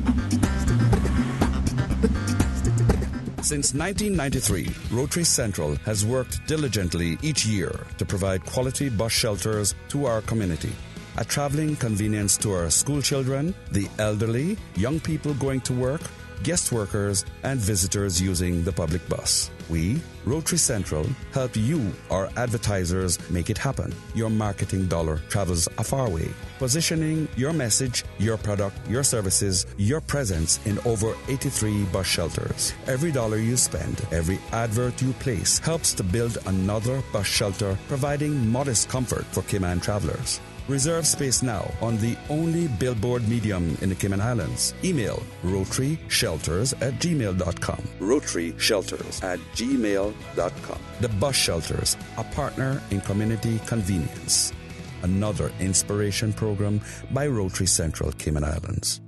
Since 1993, Rotary Central has worked diligently each year to provide quality bus shelters to our community. A traveling convenience to our school children, the elderly, young people going to work, guest workers, and visitors using the public bus. We, Rotary Central, help you, our advertisers, make it happen. Your marketing dollar travels a far way. Positioning your message, your product, your services, your presence in over 83 bus shelters. Every dollar you spend, every advert you place helps to build another bus shelter, providing modest comfort for Cayman travelers. Reserve space now on the only billboard medium in the Cayman Islands. Email rotaryshelters@gmail.com. rotaryshelters@gmail.com. The Bus Shelters, a partner in community convenience. Another inspiration program by Rotary Central Cayman Islands.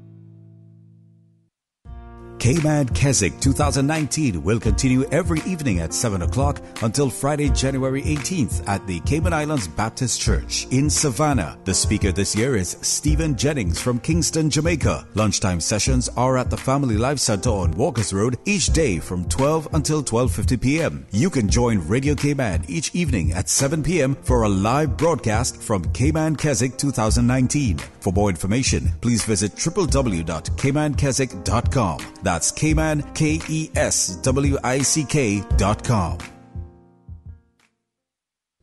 Cayman Keswick 2019 will continue every evening at 7 o'clock until Friday, January 18th at the Cayman Islands Baptist Church in Savannah. The speaker this year is Stephen Jennings from Kingston, Jamaica. Lunchtime sessions are at the Family Life Center on Walkers Road each day from 12 until 12:50 p.m. You can join Radio Cayman each evening at 7 p.m. for a live broadcast from Cayman Keswick 2019. For more information, please visit www.caymankeswick.com. That's Cayman, KESWICK.com.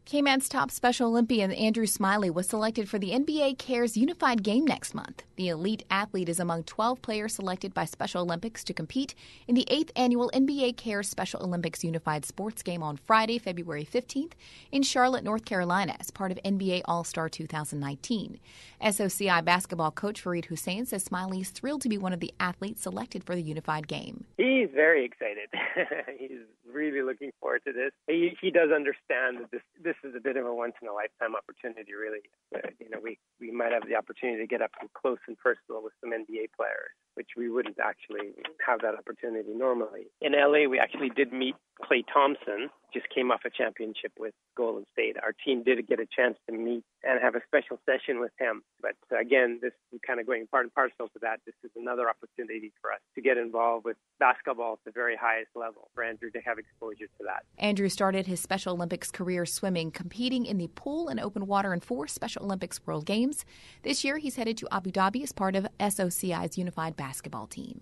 Cayman's top Special Olympian Andrew Smiley was selected for the NBA Cares Unified Game next month. The elite athlete is among 12 players selected by Special Olympics to compete in the 8th annual NBA Cares Special Olympics Unified Sports Game on Friday, February 15th in Charlotte, North Carolina as part of NBA All-Star 2019. SOCI basketball coach Fareed Hussein says Smiley is thrilled to be one of the athletes selected for the Unified Game. He's very excited. He's really looking forward to this. He does understand that this is a bit of a once-in-a-lifetime opportunity, really. We might have the opportunity to get up close and personal with some NBA players, which we wouldn't actually have that opportunity normally. In LA, we actually did meet Klay Thompson, just came off a championship with Golden State. Our team did get a chance to meet and have a special session with him. But again, this is kind of going part and parcel to that. This is another opportunity for us to get involved with basketball at the very highest level, for Andrew to have exposure to that. Andrew started his Special Olympics career swimming, competing in the pool and open water in 4 Special Olympics World Games. This year, he's headed to Abu Dhabi as part of SOCI's unified basketball team.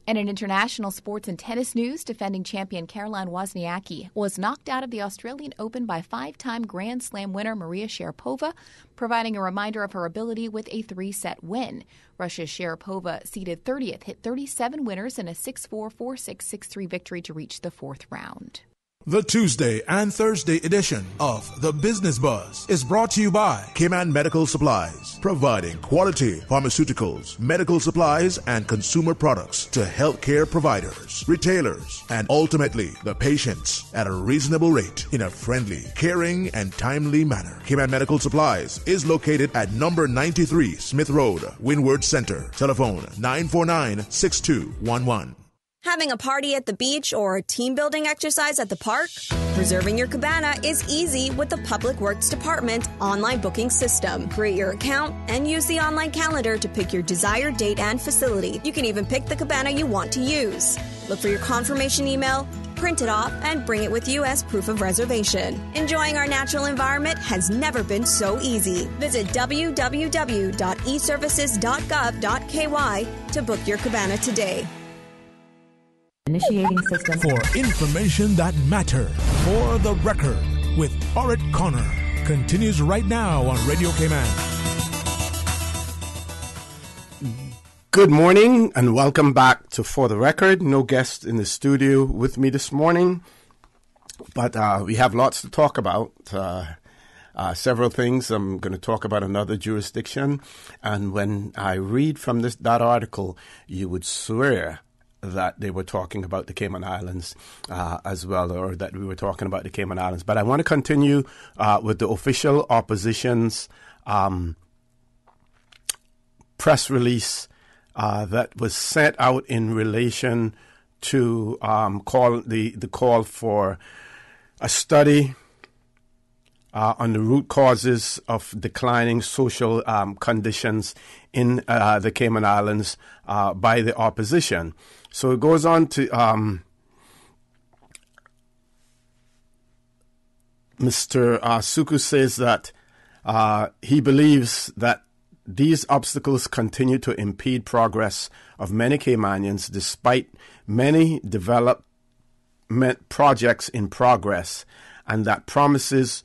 And in international sports and tennis news, defending champion Caroline Wozniacki was knocked out of the Australian Open by 5-time Grand Slam winner Maria Sharapova, providing a reminder of her ability with a 3-set win. Russia's Sharapova, seeded 30th, hit 37 winners in a 6-4, 4-6, 6-3 victory to reach the 4th round. The Tuesday and Thursday edition of The Business Buzz is brought to you by Cayman Medical Supplies, providing quality pharmaceuticals, medical supplies, and consumer products to healthcare providers, retailers, and ultimately the patients at a reasonable rate in a friendly, caring, and timely manner. Cayman Medical Supplies is located at number 93 Smith Road, Windward Center. Telephone 949-6211. Having a party at the beach or a team building exercise at the park? Reserving your cabana is easy with the Public Works Department online booking system. Create your account and use the online calendar to pick your desired date and facility. You can even pick the cabana you want to use. Look for your confirmation email, print it off, and bring it with you as proof of reservation. Enjoying our natural environment has never been so easy. Visit www.eservices.gov.ky to book your cabana today. Initiating system. For information that matters. For the record, with Orrett Connor, continues right now on Radio Cayman. Good morning and welcome back to For the Record. No guest in the studio with me this morning, but we have lots to talk about. Several things. I'm going to talk about another jurisdiction, and when I read from that article, you would swear that they were talking about the Cayman Islands as well, or that we were talking about the Cayman Islands. But I want to continue with the official opposition's press release that was sent out in relation to the call for a study on the root causes of declining social conditions in the Cayman Islands by the opposition. So it goes on to Mr. Suku says that he believes that these obstacles continue to impede progress of many Caymanians despite many development projects in progress, and that promise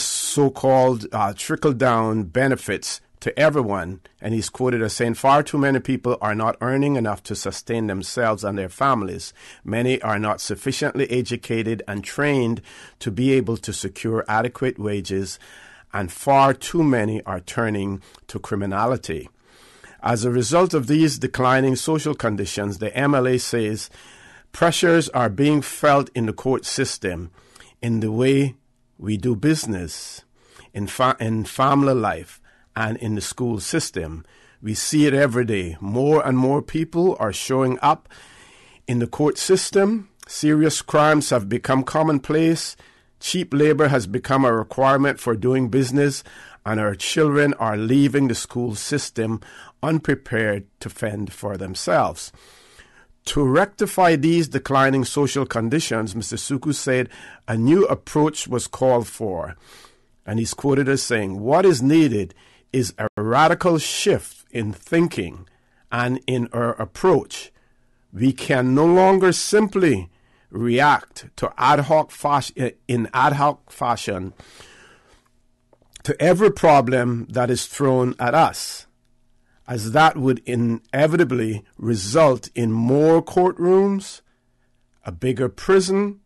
so-called trickle-down benefits to everyone. And he's quoted as saying, far too many people are not earning enough to sustain themselves and their families. Many are not sufficiently educated and trained to be able to secure adequate wages, and far too many are turning to criminality. As a result of these declining social conditions, the MLA says pressures are being felt in the court system, in the way we do business, in family life, and in the school system. We see it every day. More and more people are showing up in the court system. Serious crimes have become commonplace. Cheap labor has become a requirement for doing business, and our children are leaving the school system unprepared to fend for themselves. To rectify these declining social conditions, Mr. Suku said a new approach was called for. And he's quoted as saying, "What is needed is a radical shift in thinking and in our approach. We can no longer simply react to ad hoc fashion to every problem that is thrown at us, as that would inevitably result in more courtrooms, a bigger prison,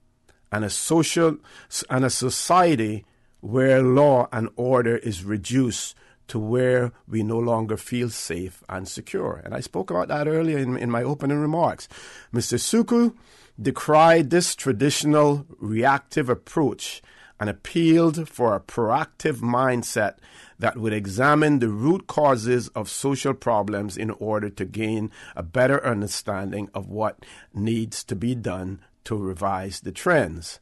and a society where law and order is reduced to where we no longer feel safe and secure." And I spoke about that earlier in my opening remarks. Mr. Suku decried this traditional reactive approach and appealed for a proactive mindset that would examine the root causes of social problems in order to gain a better understanding of what needs to be done to revise the trends.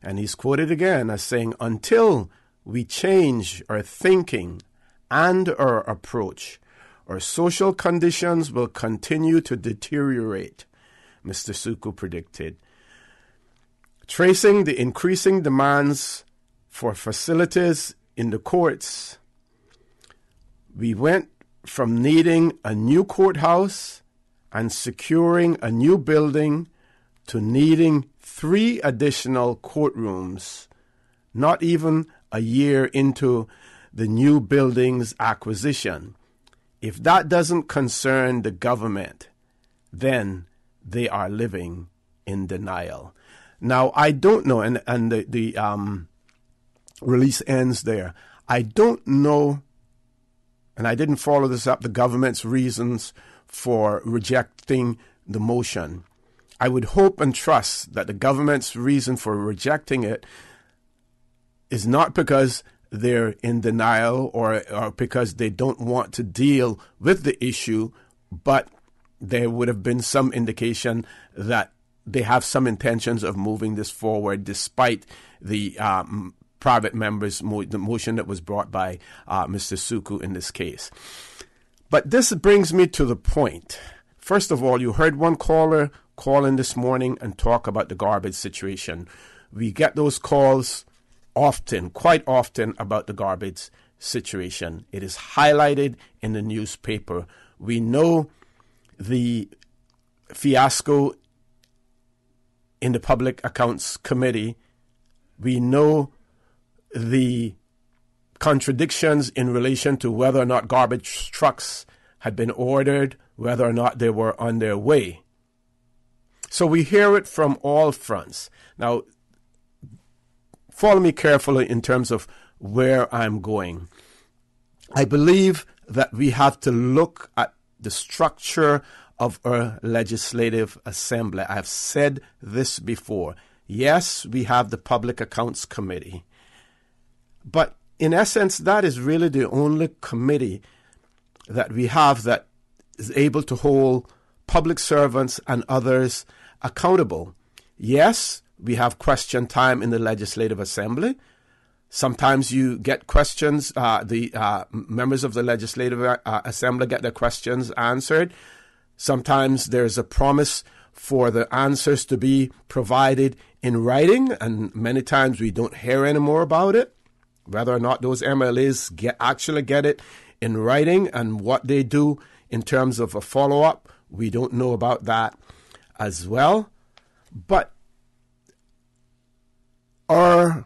And he's quoted again as saying, "Until we change our thinking and our approach, our social conditions will continue to deteriorate," Mr. Suku predicted. Tracing the increasing demands for facilities in the courts, we went from needing a new courthouse and securing a new building to needing 3 additional courtrooms, not even a year into the new building's acquisition. If that doesn't concern the government, then they are living in denial. Now, I don't know, and the release ends there. I don't know, and I didn't follow this up, the government's reasons for rejecting the motion. I would hope and trust that the government's reason for rejecting it is not because they're in denial or because they don't want to deal with the issue, but there would have been some indication that they have some intentions of moving this forward despite the private members' the motion that was brought by Mr. Suku in this case. But this brings me to the point. First of all, you heard one caller call in this morning and talk about the garbage situation. We get those calls often, quite often, about the garbage situation. It is highlighted in the newspaper. We know the fiasco in the Public Accounts Committee. We know the contradictions in relation to whether or not garbage trucks had been ordered, whether or not they were on their way. So we hear it from all fronts. Now, follow me carefully in terms of where I'm going. I believe that we have to look at the structure of our legislative assembly. I have said this before. Yes, we have the Public Accounts Committee, but in essence, that is really the only committee that we have that is able to hold public servants and others accountable. Yes, we have question time in the Legislative Assembly. Sometimes you get questions, the members of the Legislative Assembly get their questions answered. Sometimes there's a promise for the answers to be provided in writing, and many times we don't hear any more about it. Whether or not those MLAs actually get it in writing and what they do in terms of a follow-up, we don't know about that as well. But our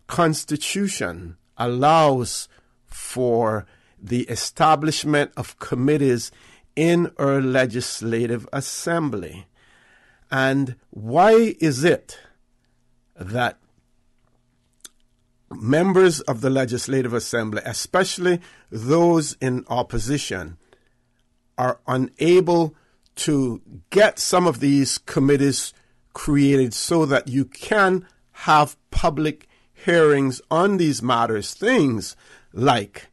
Constitution allows for the establishment of committees in our Legislative Assembly. And why is it that members of the Legislative Assembly, especially those in opposition, are unable to get some of these committees created so that you can have public hearings on these matters? Things like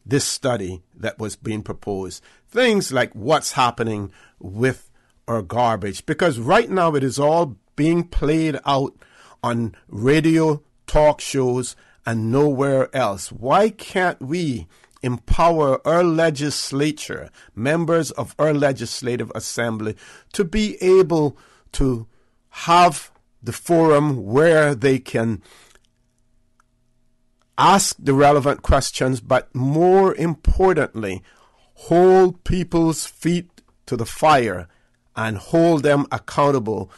this study that was being proposed. Things like what's happening with our garbage, because right now it is all being played out on radio talk shows and nowhere else. Why can't we empower our legislature, members of our legislative assembly, to be able to have the forum where they can ask the relevant questions, but more importantly, hold people's feet to the fire and hold them accountable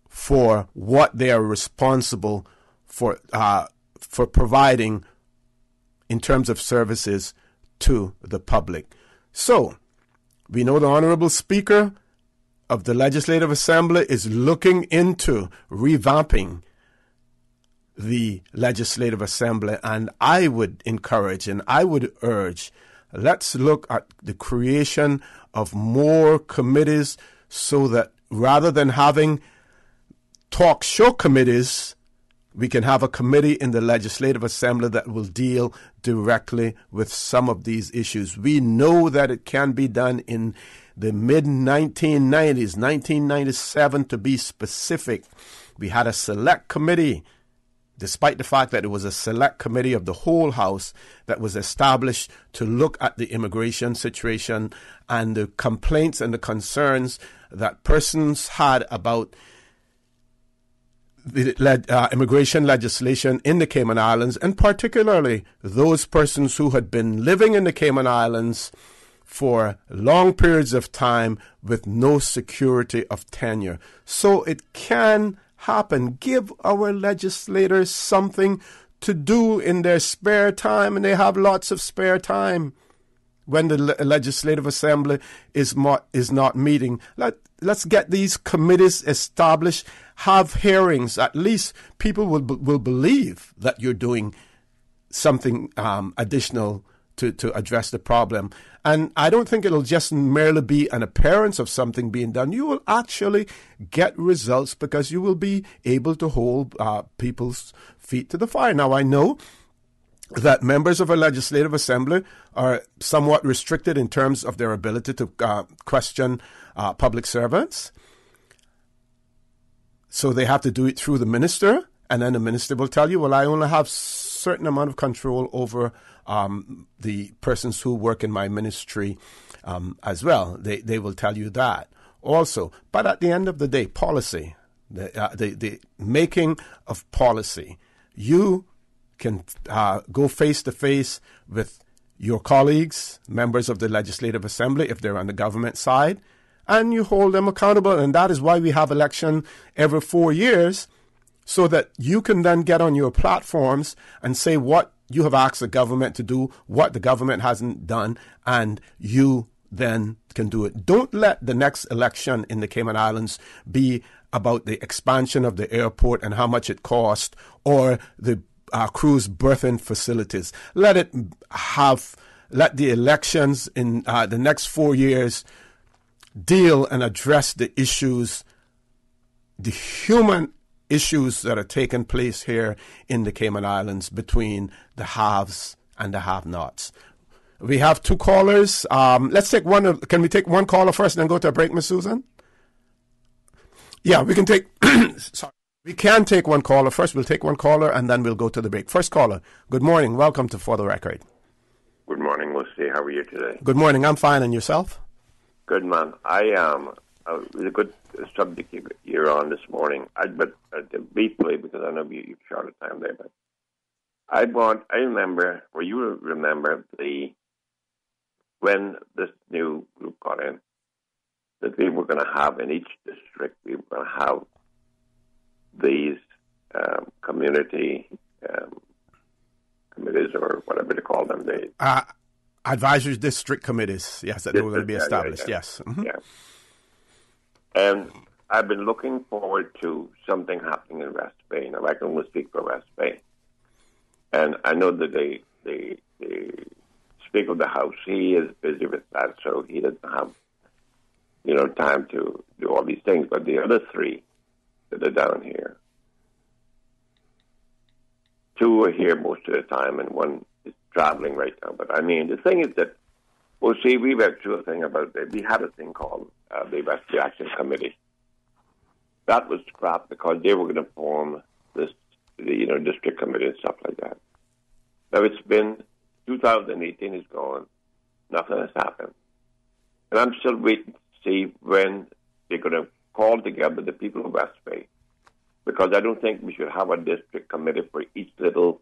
for what they are responsible for providing in terms of services to the public. So, we know the Honorable Speaker of the Legislative Assembly is looking into revamping the Legislative Assembly, and I would encourage and I would urge, let's look at the creation of more committees so that rather than having talk show committees, we can have a committee in the Legislative Assembly that will deal directly with some of these issues. We know that it can be done in the mid-1990s, 1997 to be specific. We had a select committee, despite the fact that it was a select committee of the whole House that was established to look at the immigration situation and the complaints and the concerns that persons had about the immigration legislation in the Cayman Islands, and particularly those persons who had been living in the Cayman Islands for long periods of time with no security of tenure. So it can happen. Give our legislators something to do in their spare time, and they have lots of spare time when the Legislative Assembly is not meeting. Let's get these committees established, have hearings. At least people will believe that you're doing something additional to address the problem. And I don't think it'll just merely be an appearance of something being done. You will actually get results because you will be able to hold people's feet to the fire. Now, I know that members of a Legislative Assembly are somewhat restricted in terms of their ability to question public servants. So they have to do it through the minister, and then the minister will tell you, well, I only have certain amount of control over the persons who work in my ministry as well. They will tell you that also. But at the end of the day, policy, the making of policy, you can go face-to-face with your colleagues, members of the Legislative Assembly, if they're on the government side, and you hold them accountable. And that is why we have election every 4 years, so that you can then get on your platforms and say what you have asked the government to do, what the government hasn't done, and you then can do it. Don't let the next election in the Cayman Islands be about the expansion of the airport and how much it cost, or the cruise berthing facilities. Let the elections in the next 4 years deal and address the issues, the human issues that are taking place here in the Cayman Islands between the haves and the have-nots. We have two callers. Let's take one. Can we take one caller first and then go to a break, Miss Susan? Yeah, we can take... Sorry. We can take one caller first. We'll take one caller and then we'll go to the break. First caller, good morning. Welcome to For the Record. Good morning, Lucy. How are you today? Good morning. I'm fine. And yourself? Good, man. It was a good subject you're on this morning. But briefly, because I know you've short of time there, but I remember, or you remember when this new group got in, that we were going to have in each district, we were going to have these community committees, or whatever they call them. Advisory district committees, yes, that they were going to be established, yes. Mm-hmm. Yeah. And I've been looking forward to something happening in West Bay. Now, I can only speak for West Bay. And I know that the Speaker of the House, he is busy with that, so he doesn't have, time to do all these things. But the other three that are down here, two are here most of the time, and one is traveling right now. But I mean, the thing is that, well, see, we went through a thing about that. We had a thing called the West Bay Action Committee. That was scrapped because they were going to form this, district committee and stuff like that. Now it's been 2018 is gone. Nothing has happened. And I'm still waiting to see when they're going to call together the people of West Bay. Because I don't think we should have a district committee for each little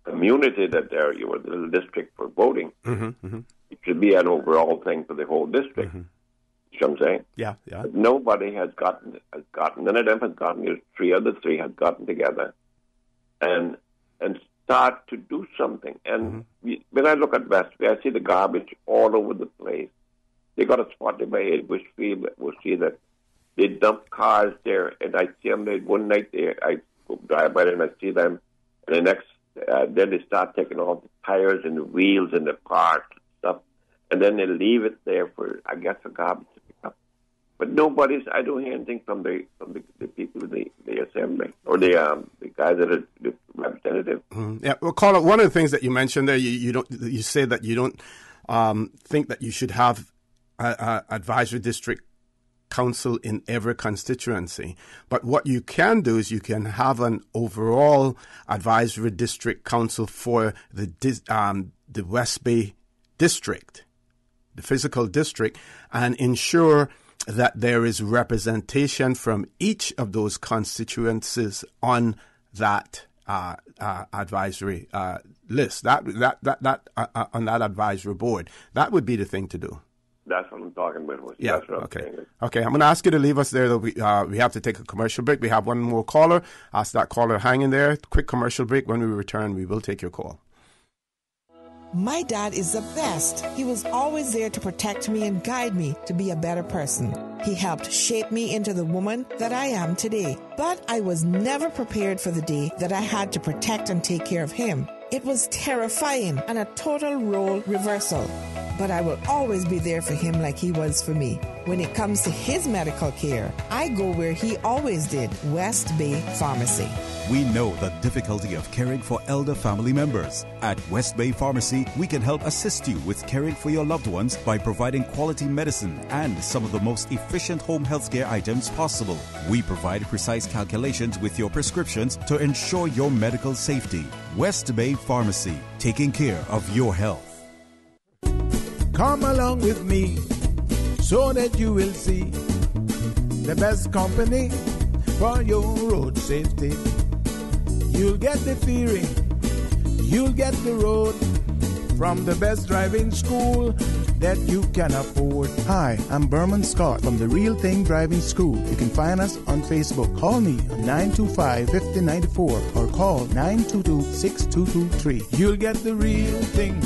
community that there, the little district for voting. It should be an overall thing for the whole district. You know what I'm saying? Yeah. But nobody has gotten, none of them has gotten, three of the three has gotten together and start to do something. And when I look at West Bay, I see the garbage all over the place. They got a spot in my head, Wishfield, we'll see that they dump cars there, and I see them one night there. I drive by them and I see them, and the next, then they start taking off the tires and the wheels and the parts and stuff, and then they leave it there for, I guess, the garbage to pick up. But I don't hear anything from the people in the assembly or the guys that are the representative. Yeah, well, Carla, one of the things that you mentioned there, you say that you don't think that you should have advisory district council in every constituency. But what you can do is you can have an overall advisory district council for the West Bay district, the physical district, and ensure that there is representation from each of those constituencies on that advisory list, that on that advisory board. That would be the thing to do. That's what I'm talking about. Yeah. That's what Okay. I'm saying. Okay. I'm going to ask you to leave us there. Though we have to take a commercial break. We have one more caller. Ask that caller hang in there. Quick commercial break. When we return, we will take your call. My dad is the best. He was always there to protect me and guide me to be a better person. He helped shape me into the woman that I am today. But I was never prepared for the day that I had to protect and take care of him. It was terrifying and a total role reversal. But I will always be there for him like he was for me. When it comes to his medical care, I go where he always did, West Bay Pharmacy. We know the difficulty of caring for elder family members. At West Bay Pharmacy, we can help assist you with caring for your loved ones by providing quality medicine and some of the most efficient home healthcare items possible. We provide precise calculations with your prescriptions to ensure your medical safety. West Bay Pharmacy, taking care of your health. Come along with me so that you will see the best company for your road safety. You'll get the theory, you'll get the road from the best driving school that you can afford. Hi, I'm Berman Scott from the Real Thing Driving School. You can find us on Facebook. Call me on 925-5094 or call 922-6223. You'll get the real thing.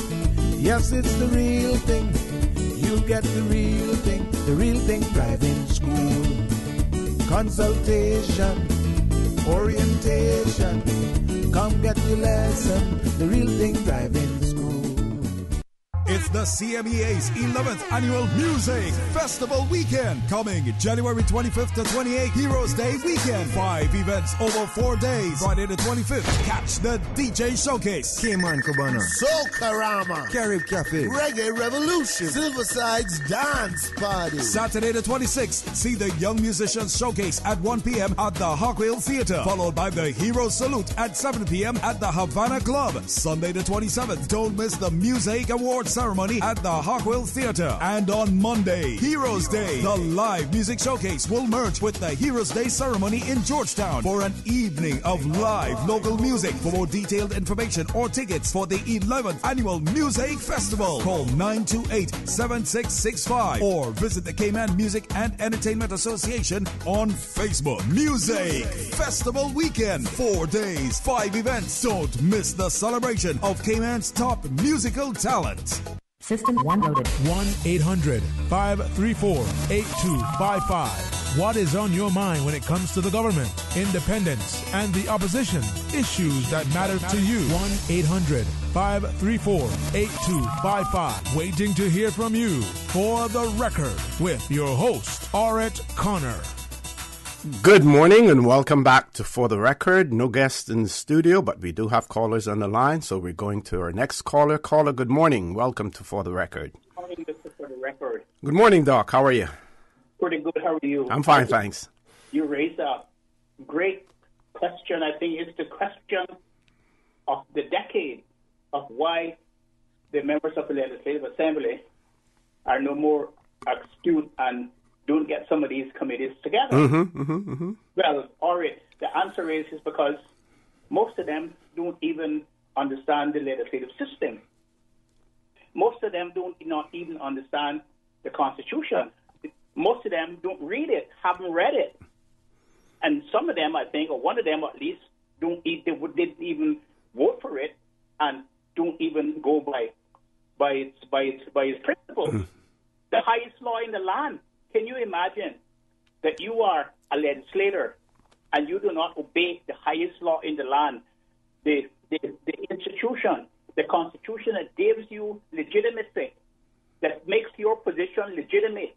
Yes, it's the real thing. You'll get the real thing. The Real Thing Driving School. Consultation, orientation. Come get your lesson. The Real Thing Driving School. It's the CMEA's 11th Annual Music Festival Weekend, coming January 25th to 28th, Heroes Day Weekend. 5 events over 4 days. Friday the 25th, catch the DJ Showcase. K-Man Cabana. Soul Karama. Carib Cafe. Reggae Revolution. Silverside's Dance Party. Saturday the 26th, see the Young Musicians Showcase at 1 p.m. at the Hockwell Theater, followed by the Hero Salute at 7 p.m. at the Havana Club. Sunday the 27th, don't miss the Music Awards ceremony at the Hockwell Theater. And on Monday, Heroes Day, the live music showcase will merge with the Heroes Day ceremony in Georgetown for an evening of live local music. For more detailed information or tickets for the 11th Annual Music Festival, call 928-7665 or visit the Cayman Music and Entertainment Association on Facebook. Music Festival Weekend, 4 days, 5 events. Don't miss the celebration of Cayman's top musical talent. System 1 loaded. 1-800-534-8255. What is on your mind when it comes to the government, independence, and the opposition? Issues that matter to you. 1-800-534-8255. Waiting to hear from you. For the Record, with your host, Orrett Connor. Good morning and welcome back to For the Record. No guests in the studio, but we do have callers on the line, so we're going to our next caller. Caller, good morning. Welcome to For the Record. Good morning, Mr. For the Record. Good morning, Doc. How are you? Pretty good. How are you? I'm fine, thanks. You raised a great question. I think it's the question of the decade of why the members of the Legislative Assembly are no more astute and don't get some of these committees together. Well, Orrett, the answer is because most of them don't even understand the legislative system. Most of them do not even understand the Constitution. Most of them don't read it, haven't read it. And some of them, I think, or one of them at least, didn't even vote for it and don't even go by its principles. The highest law in the land. Can you imagine that you are a legislator and you do not obey the highest law in the land, the institution, the Constitution that gives you legitimacy, that makes your position legitimate,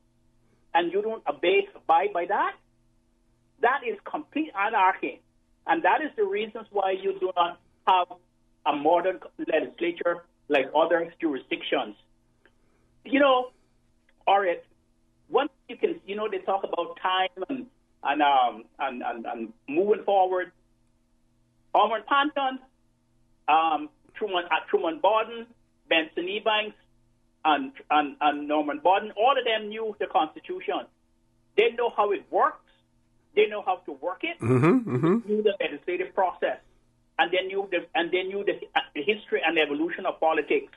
and you don't abide by that? That is complete anarchy. And that is the reasons why you do not have a modern legislature like other jurisdictions. You know, Orrett, once you can, they talk about time and moving forward. Ormond Panton, Truman Borden, Benson Ebanks, and Norman Borden, all of them knew the Constitution. They know how it works. They know how to work it. They knew the legislative process, and they knew the history and evolution of politics.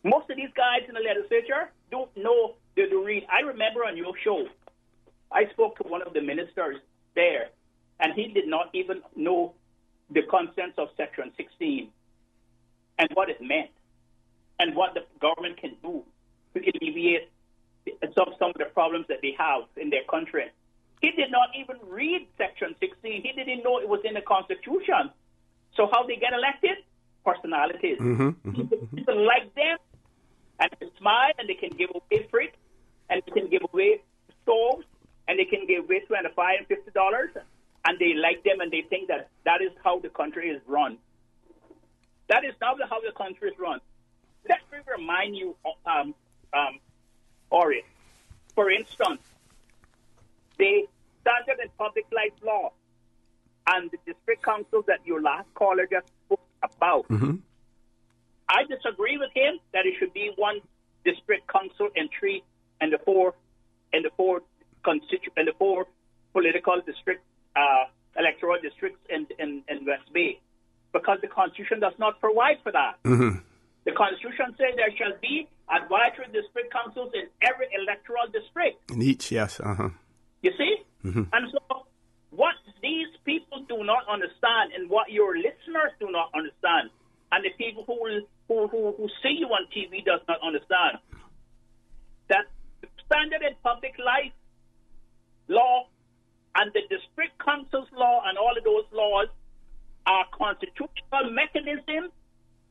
Most of these guys in the legislature don't know to read. I remember on your show, I spoke to one of the ministers there, and he did not even know the contents of Section 16 and what it meant and what the government can do to alleviate some of the problems that they have in their country. He did not even read Section 16. He didn't know it was in the Constitution. So how they get elected? Personalities. People like them, and they smile, and they can give away free, and they can give away stoves, and they can give away $25 and $50, and they like them, and they think that is how the country is run. That is not how the country is run. Let me remind you, Orrett, for instance, the Standard and Public Life Law and the district councils that your last caller just spoke about. I disagree with him that it should be one district council and the four political district electoral districts in West Bay, because the Constitution does not provide for that. The Constitution says there shall be advisory district councils in every electoral district. In each, yes. You see? And so what these people do not understand, and what your listeners do not understand, and the people who see you on TV does not understand, that the Standard and Public Life Law and the District Council's law and all of those laws are constitutional mechanisms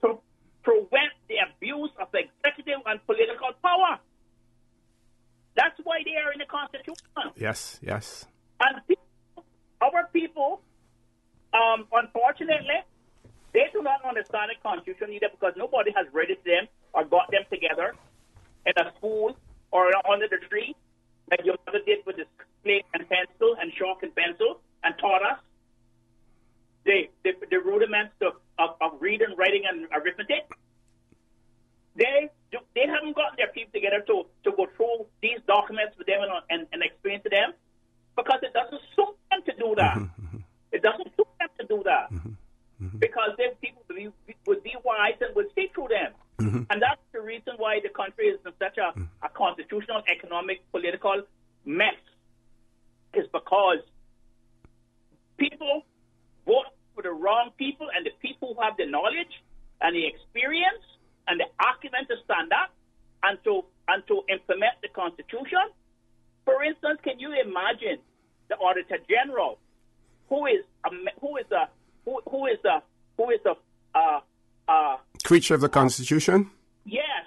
to prevent the abuse of executive and political power. That's why they are in the Constitution. Yes. And our people, unfortunately, they do not understand the Constitution either, because nobody has read it to them or got them together in a school or under the tree, like your mother did with the slate and pencil and chalk and pencil, and taught us the rudiments of reading, writing, and arithmetic. They haven't gotten their people together to go through these documents with them and explain to them, because it doesn't suit them to do that. It doesn't suit them to do that. Because then people would be wise and would see through them. And that's the reason why the country is in such a constitutional, economic, political mess, is because people vote for the wrong people, and the people who have the knowledge and the experience and the acumen to stand up and to implement the Constitution. For instance, can you imagine the Auditor General, who is the creature of the Constitution? Yes,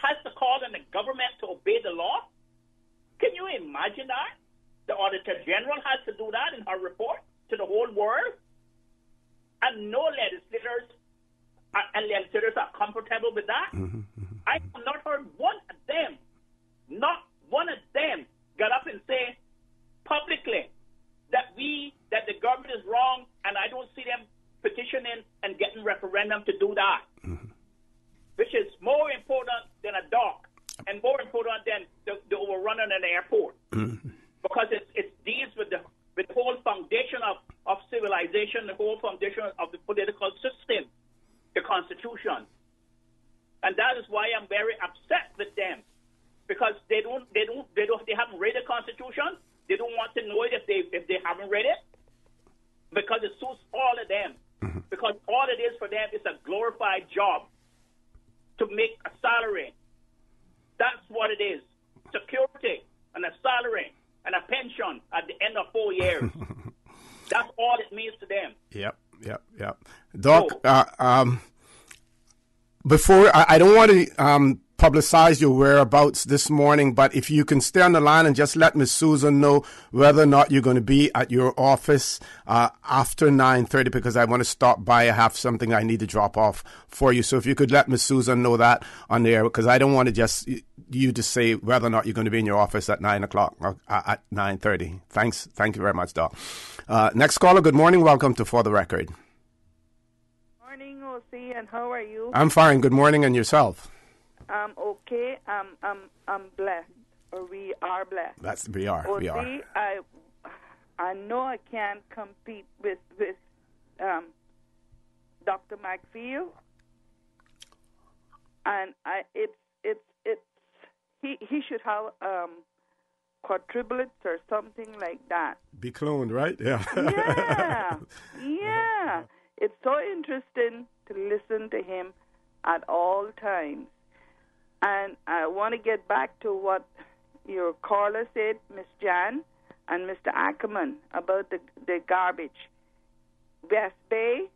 has to call on the government to obey the law? Can you imagine that? The Auditor General has to do that in her report to the whole world. And no legislators are comfortable with that. I have not heard one of them, not one of them, got up and say publicly that the government is wrong, and I don't see them petitioning and getting referendum to do that, which is more important than a dock and more important than the overrunning an airport, because it deals with the whole foundation of civilization, the whole foundation of the political system, the Constitution. And that is why I'm very upset with them, because they haven't read the Constitution. They don't want to know it if they haven't read it, because it suits all of them. Because all it is for them is a glorified job to make a salary. That's what it is: security and a salary and a pension at the end of 4 years. That's all it means to them. Yep. Doc, before I don't want to publicize your whereabouts this morning, but if you can stay on the line and just let Miss Susan know whether or not you're going to be at your office after 9:30, because I want to stop by. I have something I need to drop off for you. So if you could let Miss Susan know that on the air, because I don't want to just you to say whether or not you're going to be in your office at 9 o'clock or at 9:30. Thanks. Thank you very much, Doc. Next caller, good morning. Welcome to For the Record. Morning, O.C., and how are you? I'm fine. Good morning, and yourself? I'm okay. I'm blessed, or we are blessed. We are. I know I can't compete with Dr. McFeel, and he should have quadruplets or something like that. Be cloned, right? Yeah. Yeah. It's so interesting to listen to him at all times. And I want to get back to what your caller said, Miss Jan and Mr. Ackerman, about the garbage. West Bay,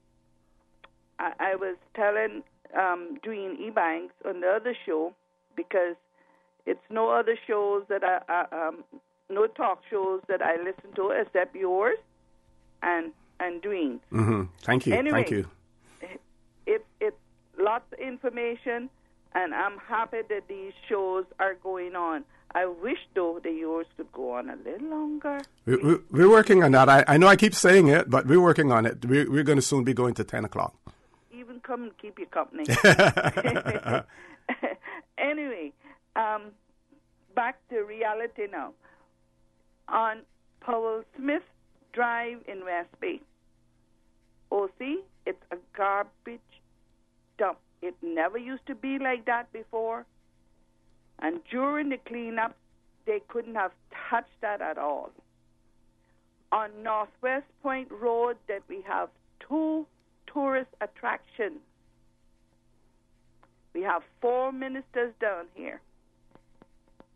I was telling Dwayne Ebanks on the other show, because it's no other shows that no talk shows that I listen to except yours and Dwayne. Thank you. Anyway, Thank you. It's lots of information. And I'm happy that these shows are going on. I wish, though, that yours could go on a little longer. We're working on that. I know I keep saying it, but we're working on it. We're going to soon be going to 10 o'clock. Even come and keep you company. Anyway, back to reality now. On Powell Smith Drive in West Bay, OC, it's a garbage dump. It never used to be like that before. And during the cleanup, they couldn't have touched that at all. On Northwest Point Road, that we have 2 tourist attractions. We have 4 ministers down here.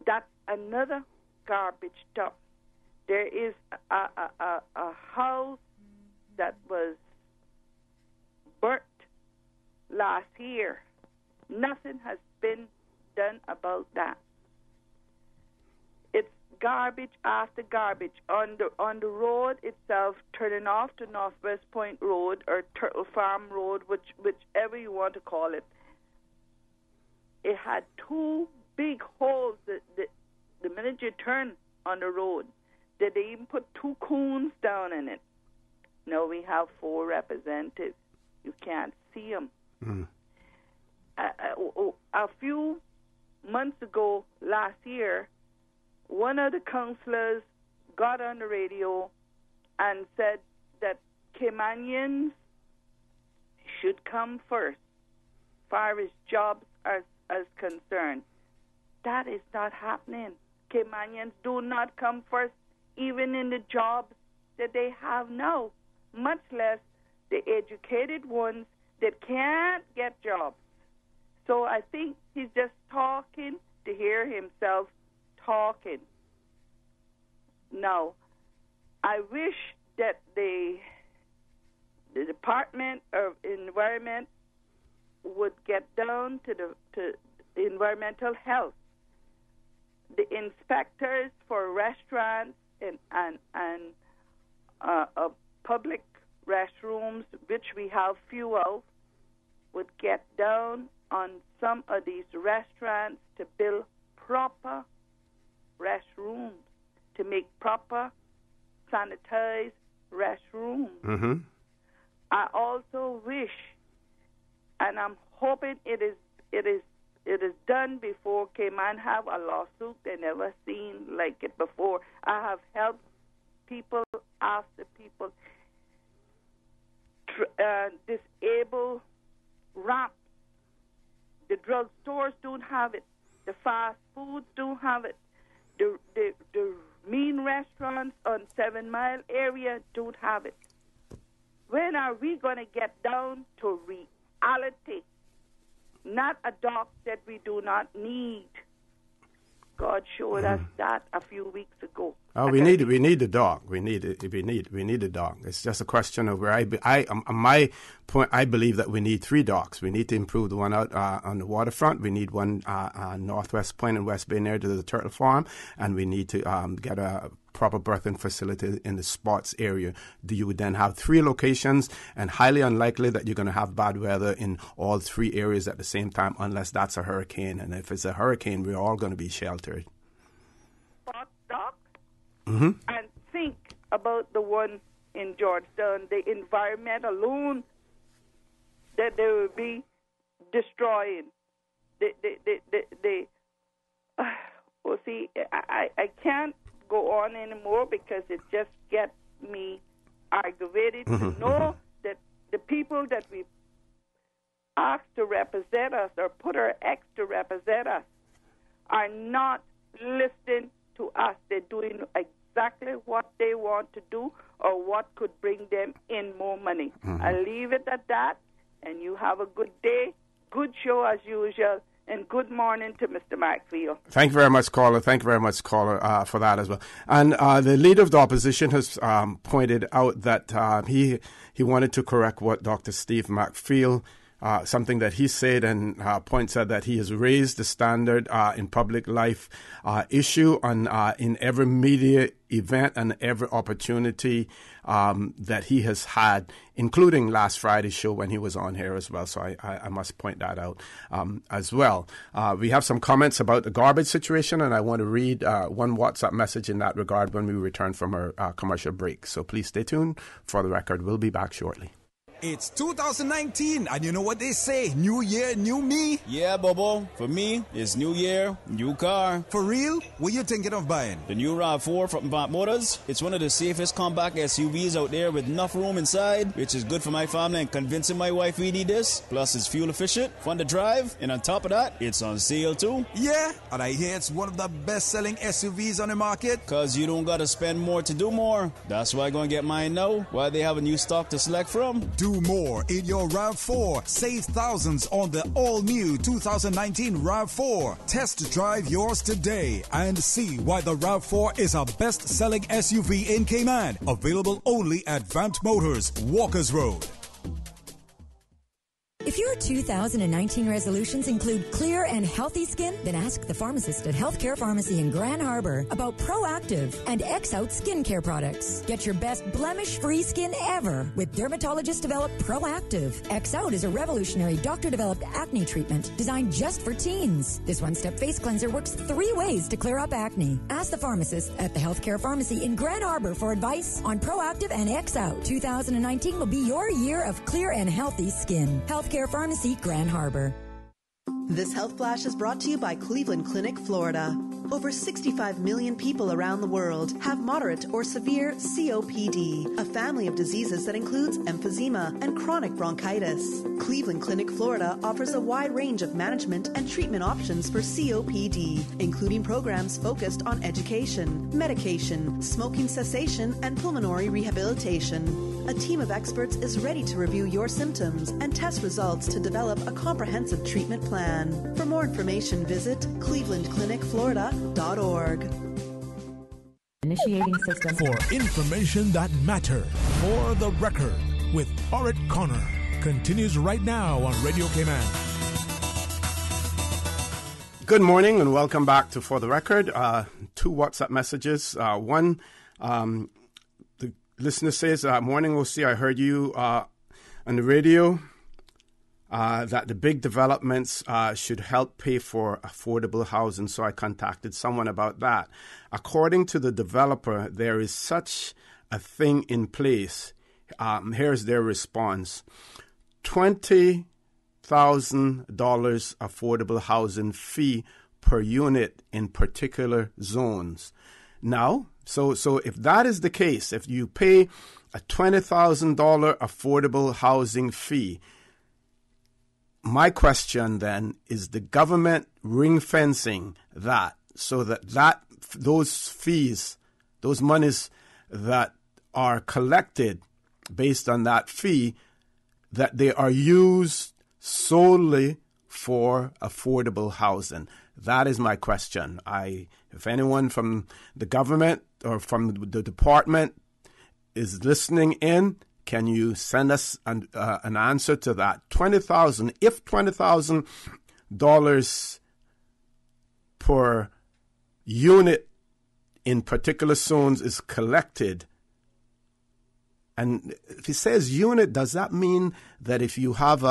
That's another garbage dump. There is a house that was burnt last year. Nothing has been done about that. It's garbage after garbage on the road itself, turning off to Northwest Point Road or Turtle Farm Road, whichever you want to call it. It had 2 big holes the minute you turn on the road. That they even put 2 coons down in it. Now we have 4 representatives. You can't see them. A few months ago, last year, one of the councillors got on the radio and said that Caymanians should come first, as far as jobs are concerned. That is not happening. Caymanians do not come first, even in the jobs that they have now, much less the educated ones that can't get jobs. So I think he's just talking to hear himself talking. Now, I wish that the Department of Environment would get down to the environmental health. The inspectors for restaurants and which we have few of, would get down on some of these restaurants to build proper restrooms, to make proper sanitized restrooms. Mm-hmm. I also wish, and I'm hoping it is done before Cayman have a lawsuit they never seen like it before. I have helped people after people disable ramps. The drugstores don't have it. The fast foods don't have it. The mean restaurants on 7 Mile area don't have it. When are we going to get down to reality? Not a dock that we do not need. God showed us that a few weeks ago. Oh, we need the dock. We need the dock. It's just a question of where my point. I believe that we need 3 docks. We need to improve the one out on the waterfront. We need one Northwest Point and West Bay near to the Turtle Farm, and we need to get a proper berthing facility in the sports area. You would then have 3 locations, and highly unlikely that you're going to have bad weather in all 3 areas at the same time, unless that's a hurricane. And if it's a hurricane, we're all going to be sheltered. Spot dock. Mm-hmm. And think about the one in Georgetown, the environment alone that they will be destroying. I can't go on anymore because it just gets me aggravated to know that the people that we asked to represent us or put our ex to represent us are not listening to us. They're doing exactly what they want to do or what could bring them in more money. I'll leave it at that, and you have a good day, good show as usual, and good morning to Mr. Markfield. Thank you very much, caller. Thank you very much, caller, for that as well. And the leader of the opposition has pointed out that he wanted to correct what Dr. Steve Markfield something that he said, and points out that he has raised the standard in public life issue on in every media event and every opportunity that he has had, including last Friday's show when he was on here as well. So I must point that out as well. We have some comments about the garbage situation, and I want to read one WhatsApp message in that regard when we return from our commercial break. So please stay tuned. For the record, we'll be back shortly. It's 2019, and you know what they say, new year, new me? Yeah, Bobo. For me, it's new year, new car. For real? What you thinking of buying? The new RAV4 from Vant Motors. It's one of the safest compact SUVs out there with enough room inside, which is good for my family and convincing my wife we need this. Plus, it's fuel efficient, fun to drive, and on top of that, it's on sale too. Yeah, and I hear it's one of the best-selling SUVs on the market. Cause you don't gotta spend more to do more. That's why I'm gonna get mine now, while they have a new stock to select from. Do more in your RAV4. Save thousands on the all-new 2019 RAV4. Test drive yours today and see why the RAV4 is a best-selling SUV in Cayman. Available only at Vant Motors, Walkers Road. If your 2019 resolutions include clear and healthy skin, then ask the pharmacist at Healthcare Pharmacy in Grand Harbor about Proactive and X-Out skincare products. Get your best blemish-free skin ever with dermatologist-developed Proactive. X-Out is a revolutionary doctor-developed acne treatment designed just for teens. This one-step face cleanser works 3 ways to clear up acne. Ask the pharmacist at the Healthcare Pharmacy in Grand Harbor for advice on Proactive and X-Out. 2019 will be your year of clear and healthy skin. Healthcare Pharmacy, Grand Harbor. This Health Flash is brought to you by Cleveland Clinic, Florida. Over 65 million people around the world have moderate or severe COPD, a family of diseases that includes emphysema and chronic bronchitis. Cleveland Clinic, Florida offers a wide range of management and treatment options for COPD, including programs focused on education, medication, smoking cessation, and pulmonary rehabilitation. A team of experts is ready to review your symptoms and test results to develop a comprehensive treatment plan. For more information, visit clevelandclinicflorida.org. Initiating system. For information that matters. For the record, with Orrett Connor. Continues right now on Radio Cayman. Good morning and welcome back to For the Record. 2 WhatsApp messages. One, the listener says, morning, OC, I heard you on the radio that the big developments should help pay for affordable housing, so I contacted someone about that. According to the developer, there is such a thing in place. Here's their response. $20,000 affordable housing fee per unit in particular zones. Now, so if that is the case, if you pay a $20,000 affordable housing fee, my question then is the government ring-fencing that so that those fees, those monies that are collected based on that fee, that they are used solely for affordable housing. That is my question. If anyone from the government or from the department is listening in, can you send us an answer to that? $20,000. If $20,000 per unit in particular zones is collected, and if he says unit, does that mean that if you have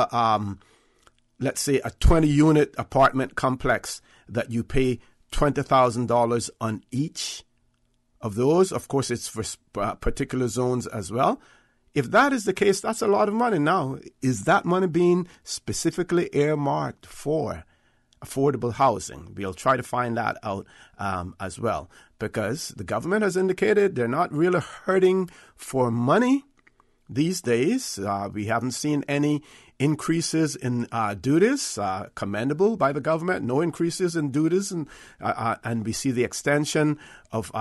let's say a 20-unit apartment complex, that you pay $20,000 on each of those? Of course, it's for particular zones as well. If that is the case, that's a lot of money. Now, is that money being specifically earmarked for affordable housing? We'll try to find that out as well, because the government has indicated they're not really hurting for money these days. We haven't seen any increases in duties, commendable by the government. No increases in duties, and we see the extension of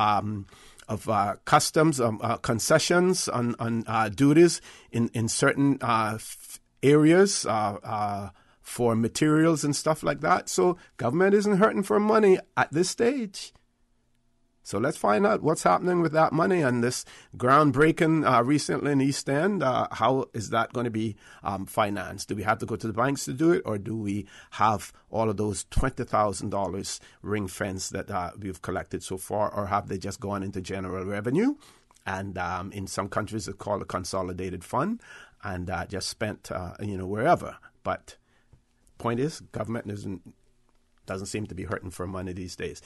customs concessions on duties in certain areas for materials and stuff like that. So government isn't hurting for money at this stage. So let's find out what's happening with that money and this groundbreaking recently in East End. How is that going to be financed? Do we have to go to the banks to do it, or do we have all of those $20,000 ring fence that we've collected so far, or have they just gone into general revenue? And in some countries it's called a consolidated fund, and just spent wherever. But point is, government doesn't seem to be hurting for money these days.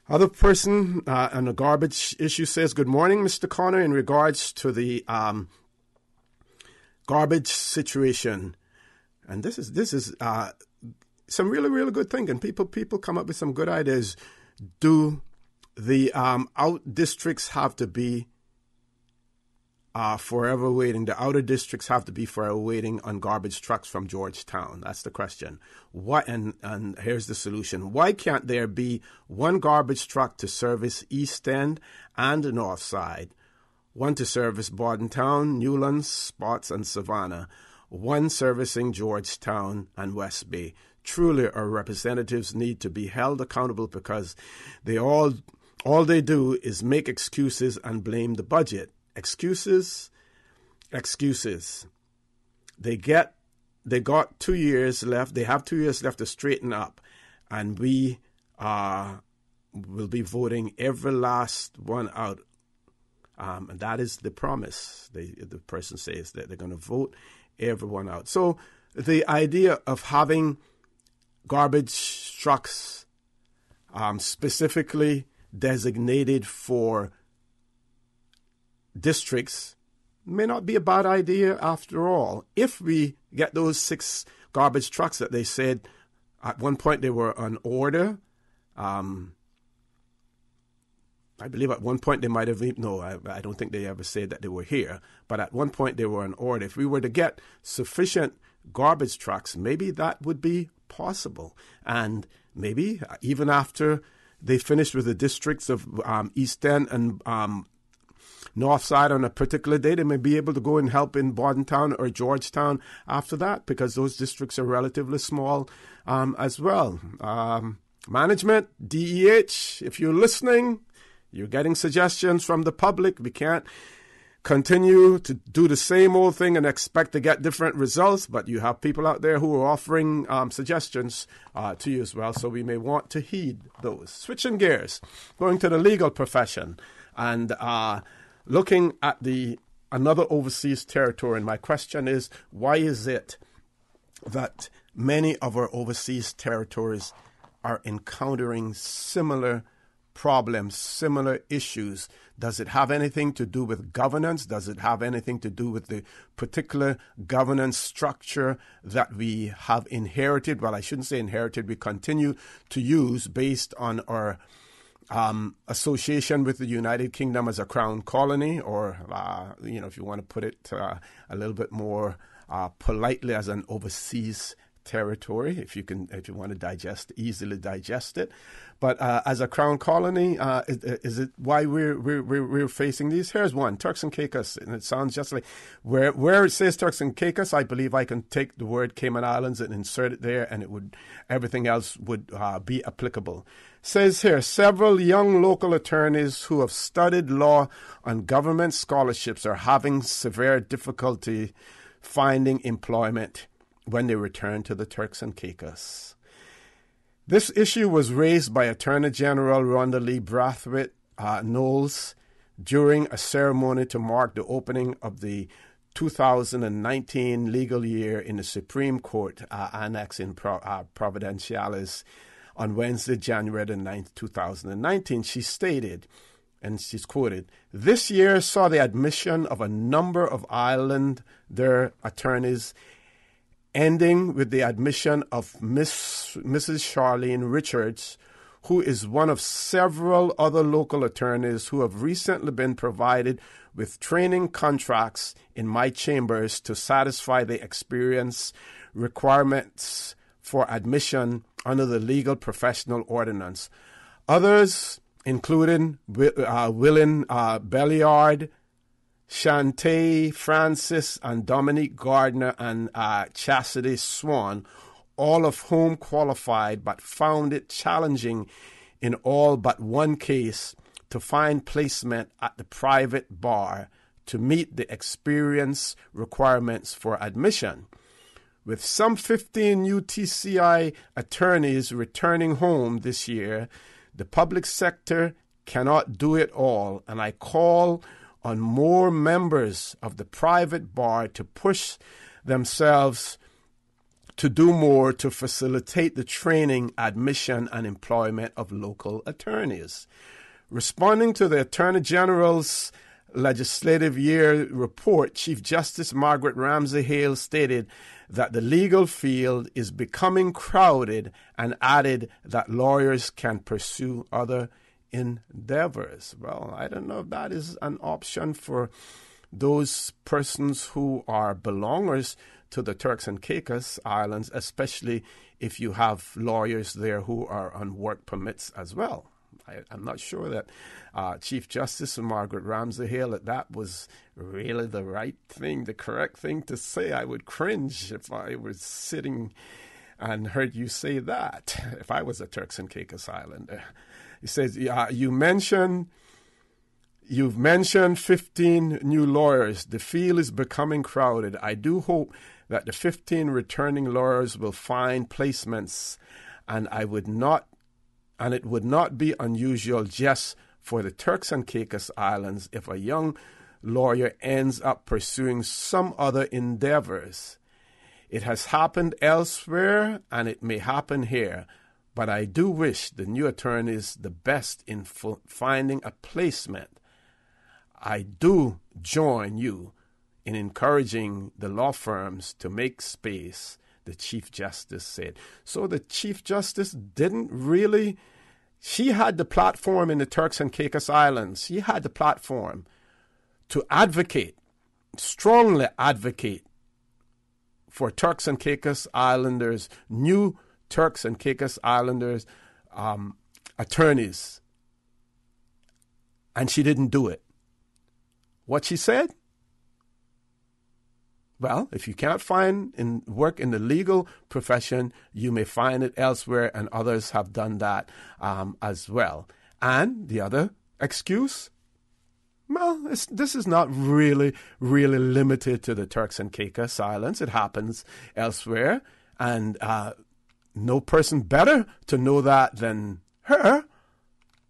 Other person on the garbage issue says, "Good morning, Mr. Connor. In regards to the garbage situation, and this is some really, really good thinking. People come up with some good ideas. Do the out districts have to be forever waiting? The outer districts have to be forever waiting on garbage trucks from Georgetown? That's the question. What? And here's the solution. Why can't there be one garbage truck to service East End and the North Side, one to service Bordentown, Newlands, Spots, and Savannah, one servicing Georgetown and West Bay? Truly, our representatives need to be held accountable, because they all they do is make excuses and blame the budget. Excuses. They got 2 years left. They have 2 years left to straighten up, and we will be voting every last one out. And that is the promise. The person says that they're going to vote everyone out. So the idea of having garbage trucks specifically designated for districts may not be a bad idea after all. If we get those 6 garbage trucks that they said at one point they were on order, I believe at one point they might have, I don't think they ever said that they were here, but at one point they were on order. If we were to get sufficient garbage trucks, maybe that would be possible. And maybe even after they finished with the districts of East End and North Side on a particular day, they may be able to go and help in Bordentown or Georgetown after that, because those districts are relatively small as well. Management, DEH, if you're listening, you're getting suggestions from the public. We can't continue to do the same old thing and expect to get different results, but you have people out there who are offering suggestions to you as well, so we may want to heed those. Switching gears, going to the legal profession and looking at the another overseas territory. And my question is, why is it that many of our overseas territories are encountering similar problems, similar issues? Does it have anything to do with governance? Does it have anything to do with the particular governance structure that we have inherited? Well, I shouldn't say inherited. We continue to use based on our association with the United Kingdom as a crown colony, or, if you want to put it a little bit more politely, as an overseas territory, if you want to easily digest it. But as a crown colony, is it why we're facing these? Here's one: Turks and Caicos, and it sounds just like where it says Turks and Caicos. I believe I can take the word Cayman Islands and insert it there, and everything else would be applicable. Says here, several young local attorneys who have studied law on government scholarships are having severe difficulty finding employment when they return to the Turks and Caicos. This issue was raised by Attorney General Rhonda Lee Brathwaite Knowles during a ceremony to mark the opening of the 2019 legal year in the Supreme Court Annex in Providenciales on Wednesday, January the 9th, 2019. She stated, and she's quoted, "This year saw the admission of a number of Islander attorneys, ending with the admission of Mrs. Charlene Richards, who is one of several other local attorneys who have recently been provided with training contracts in my chambers to satisfy the experience requirements for admission under the Legal Professional Ordinance. Others, including Willin Belliard, Shantae Francis, and Dominique Gardner, and Chastity Swan, all of whom qualified but found it challenging in all but one case to find placement at the private bar to meet the experience requirements for admission. With some 15 UTCI attorneys returning home this year, the public sector cannot do it all, and I call on more members of the private bar to push themselves to do more to facilitate the training, admission, and employment of local attorneys." Responding to the Attorney General's Legislative Year report, Chief Justice Margaret Ramsey Hale stated that the legal field is becoming crowded and added that lawyers can pursue other endeavors. Well, I don't know if that is an option for those persons who are belongers to the Turks and Caicos Islands, especially if you have lawyers there who are on work permits as well. I'm not sure that Chief Justice Margaret Ramsey Hale, that was really the right thing, the correct thing to say. I would cringe if I was sitting and heard you say that, if I was a Turks and Caicos Islander. He says, you've mentioned 15 new lawyers. The field is becoming crowded. I do hope that the 15 returning lawyers will find placements, and it would not be unusual just for the Turks and Caicos Islands if a young lawyer ends up pursuing some other endeavors. It has happened elsewhere, and it may happen here, but I do wish the new attorneys the best in finding a placement. I do join you in encouraging the law firms to make space, the Chief Justice said. So the Chief Justice didn't really... She had the platform in the Turks and Caicos Islands. She had the platform to advocate, strongly advocate, for Turks and Caicos Islanders, new Turks and Caicos Islanders attorneys. And she didn't do it. What she said? Well, if you can't find work in the legal profession, you may find it elsewhere, and others have done that as well. And the other excuse? Well, this is not really limited to the Turks and Caicos Islands. It happens elsewhere, and no person better to know that than her,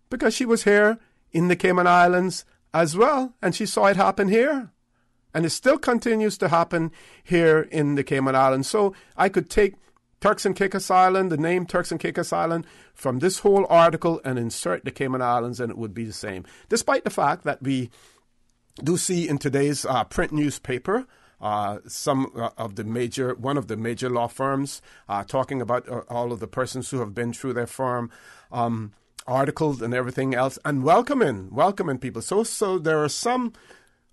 because she was here in the Cayman Islands as well, and she saw it happen here. And it still continues to happen here in the Cayman Islands. So I could take Turks and Caicos Island, the name Turks and Caicos Island, from this whole article and insert the Cayman Islands, and it would be the same. Despite the fact that we do see in today's print newspaper one of the major law firms talking about all of the persons who have been through their firm, articles and everything else, and welcoming people. So there are some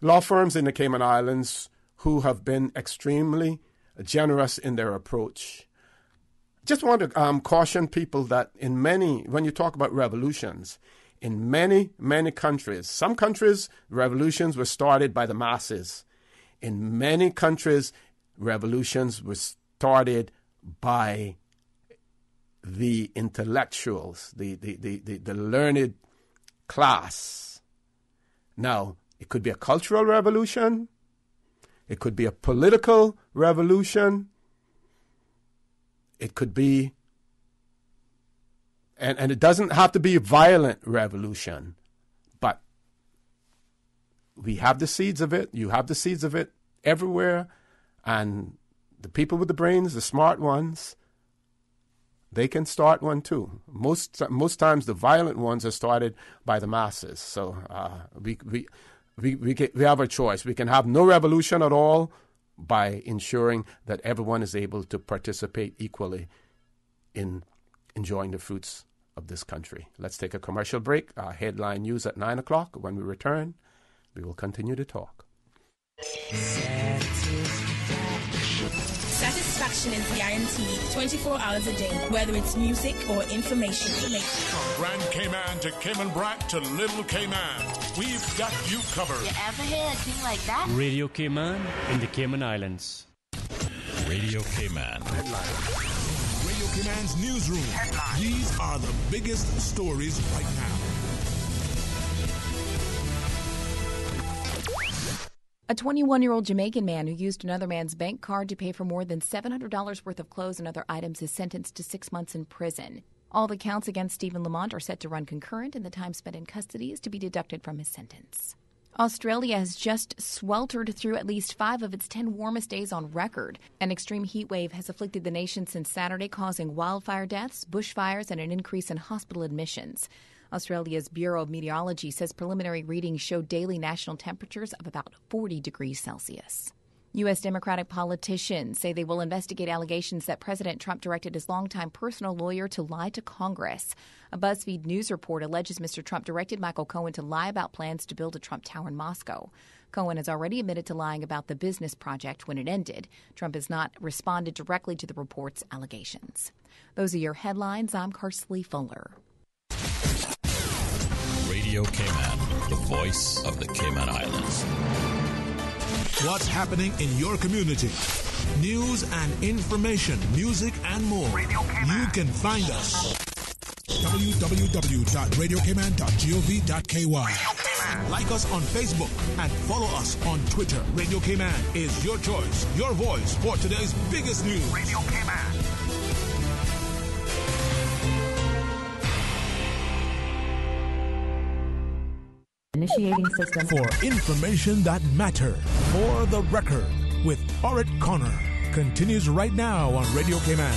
law firms in the Cayman Islands who have been extremely generous in their approach. Just want to caution people that when you talk about revolutions, in many, many countries, some countries, revolutions were started by the masses. In many countries, revolutions were started by the intellectuals, the learned class. Now, it could be a cultural revolution. It could be a political revolution. It could be, and it doesn't have to be a violent revolution, but we have the seeds of it. You have the seeds of it everywhere, and the people with the brains, the smart ones, they can start one too. Most times, the violent ones are started by the masses. So we have a choice. We can have no revolution at all by ensuring that everyone is able to participate equally in enjoying the fruits of this country. Let's take a commercial break. Headline news at 9 o'clock. When we return, we will continue to talk. Satisfaction is guaranteed 24 hours a day, whether it's music or information. From Grand Cayman to Cayman Brac to Little Cayman, we've got you covered. You ever hear a thing like that? Radio Cayman in the Cayman Islands. Radio Cayman. Radio Cayman's newsroom. These are the biggest stories right now. A 21-year-old Jamaican man who used another man's bank card to pay for more than $700 worth of clothes and other items is sentenced to 6 months in prison. All the counts against Stephen Lamont are set to run concurrent, and the time spent in custody is to be deducted from his sentence. Australia has just sweltered through at least 5 of its 10 warmest days on record. An extreme heat wave has afflicted the nation since Saturday, causing wildfire deaths, bushfires, and an increase in hospital admissions. Australia's Bureau of Meteorology says preliminary readings show daily national temperatures of about 40 degrees Celsius. U.S. Democratic politicians say they will investigate allegations that President Trump directed his longtime personal lawyer to lie to Congress. A BuzzFeed News report alleges Mr. Trump directed Michael Cohen to lie about plans to build a Trump Tower in Moscow. Cohen has already admitted to lying about the business project when it ended. Trump has not responded directly to the report's allegations. Those are your headlines. I'm Carsley Fuller. Radio Cayman, the voice of the Cayman Islands. What's happening in your community? News and information, music and more. You can find us. www.radiocayman.gov.ky. Like us on Facebook and follow us on Twitter. Radio Cayman is your choice, your voice for today's biggest news. Radio Cayman. Initiating system. For information that matter. For the record with Orrett Connor. Continues right now on Radio Cayman.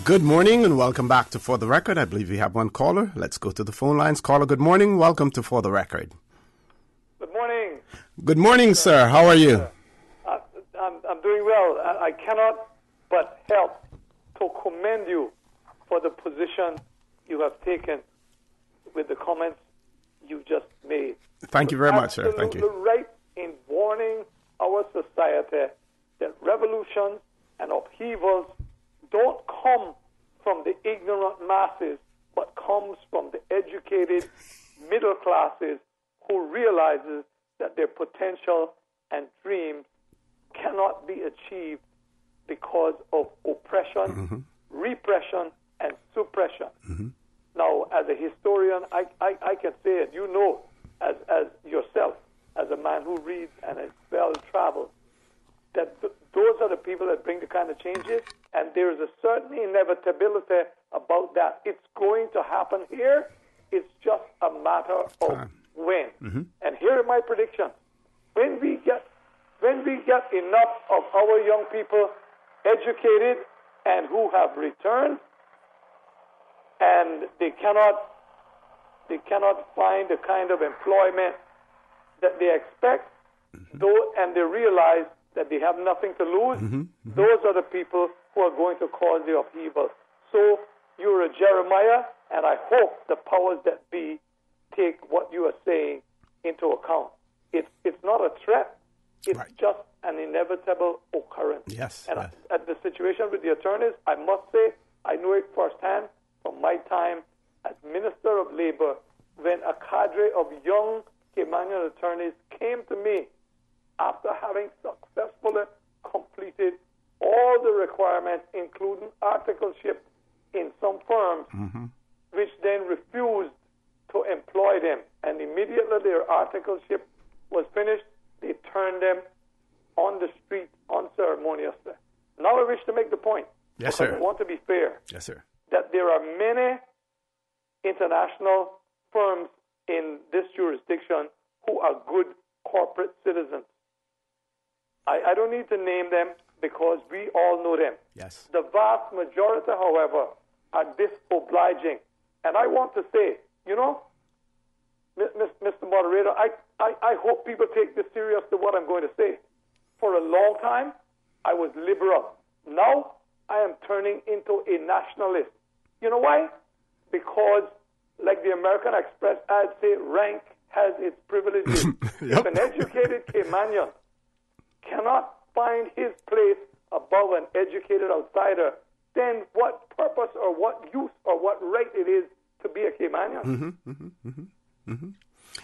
Good morning and welcome back to For the Record. I believe we have one caller. Let's go to the phone lines. Caller, good morning. Welcome to For the Record. Good morning. Good morning, sir. How are you? I'm doing well. I cannot but help to commend you for the position you have taken with the comments you just made. Thank you very much, sir. Thank you. Right in warning our society that revolutions and upheavals don't come from the ignorant masses, but comes from the educated middle classes who realizes that their potential and dreams cannot be achieved because of oppression, repression, and suppression. Now, as a historian, I can say it. You know, as yourself, as a man who reads and is well-traveled, that those are the people that bring the kind of changes, and there is a certain inevitability about that. It's going to happen here. It's just a matter of when. And here are my predictions. enough of our young people educated and who have returned, and they cannot find the kind of employment that they expect, and they realize that they have nothing to lose. Those are the people who are going to cause the upheaval. So you're a Jeremiah, and I hope the powers that be take what you are saying into account. It's not a threat. It's just an inevitable occurrence. Yes. And at the situation with the attorneys, I must say, I know it firsthand from my time as Minister of Labor, when a cadre of young Caymanian attorneys came to me after having successfully completed all the requirements, including articleship in some firms, which then refused to employ them. And immediately their articleship was finished, they turned them on the street unceremoniously. Now I wish to make the point, yes, because sir. I want to be fair, Yes, sir. that there are many international firms in this jurisdiction who are good corporate citizens. I don't need to name them because we all know them. Yes. The vast majority, however, are disobliging. And I want to say, Mr. Moderator, I hope people take this serious to what I'm going to say. For a long time, I was liberal. Now, I am turning into a nationalist. You know why? Because, like the American Express ad say, rank has its privileges. If an educated Caymanian cannot find his place above an educated outsider, then what purpose or what use or what right it is to be a Caymanian?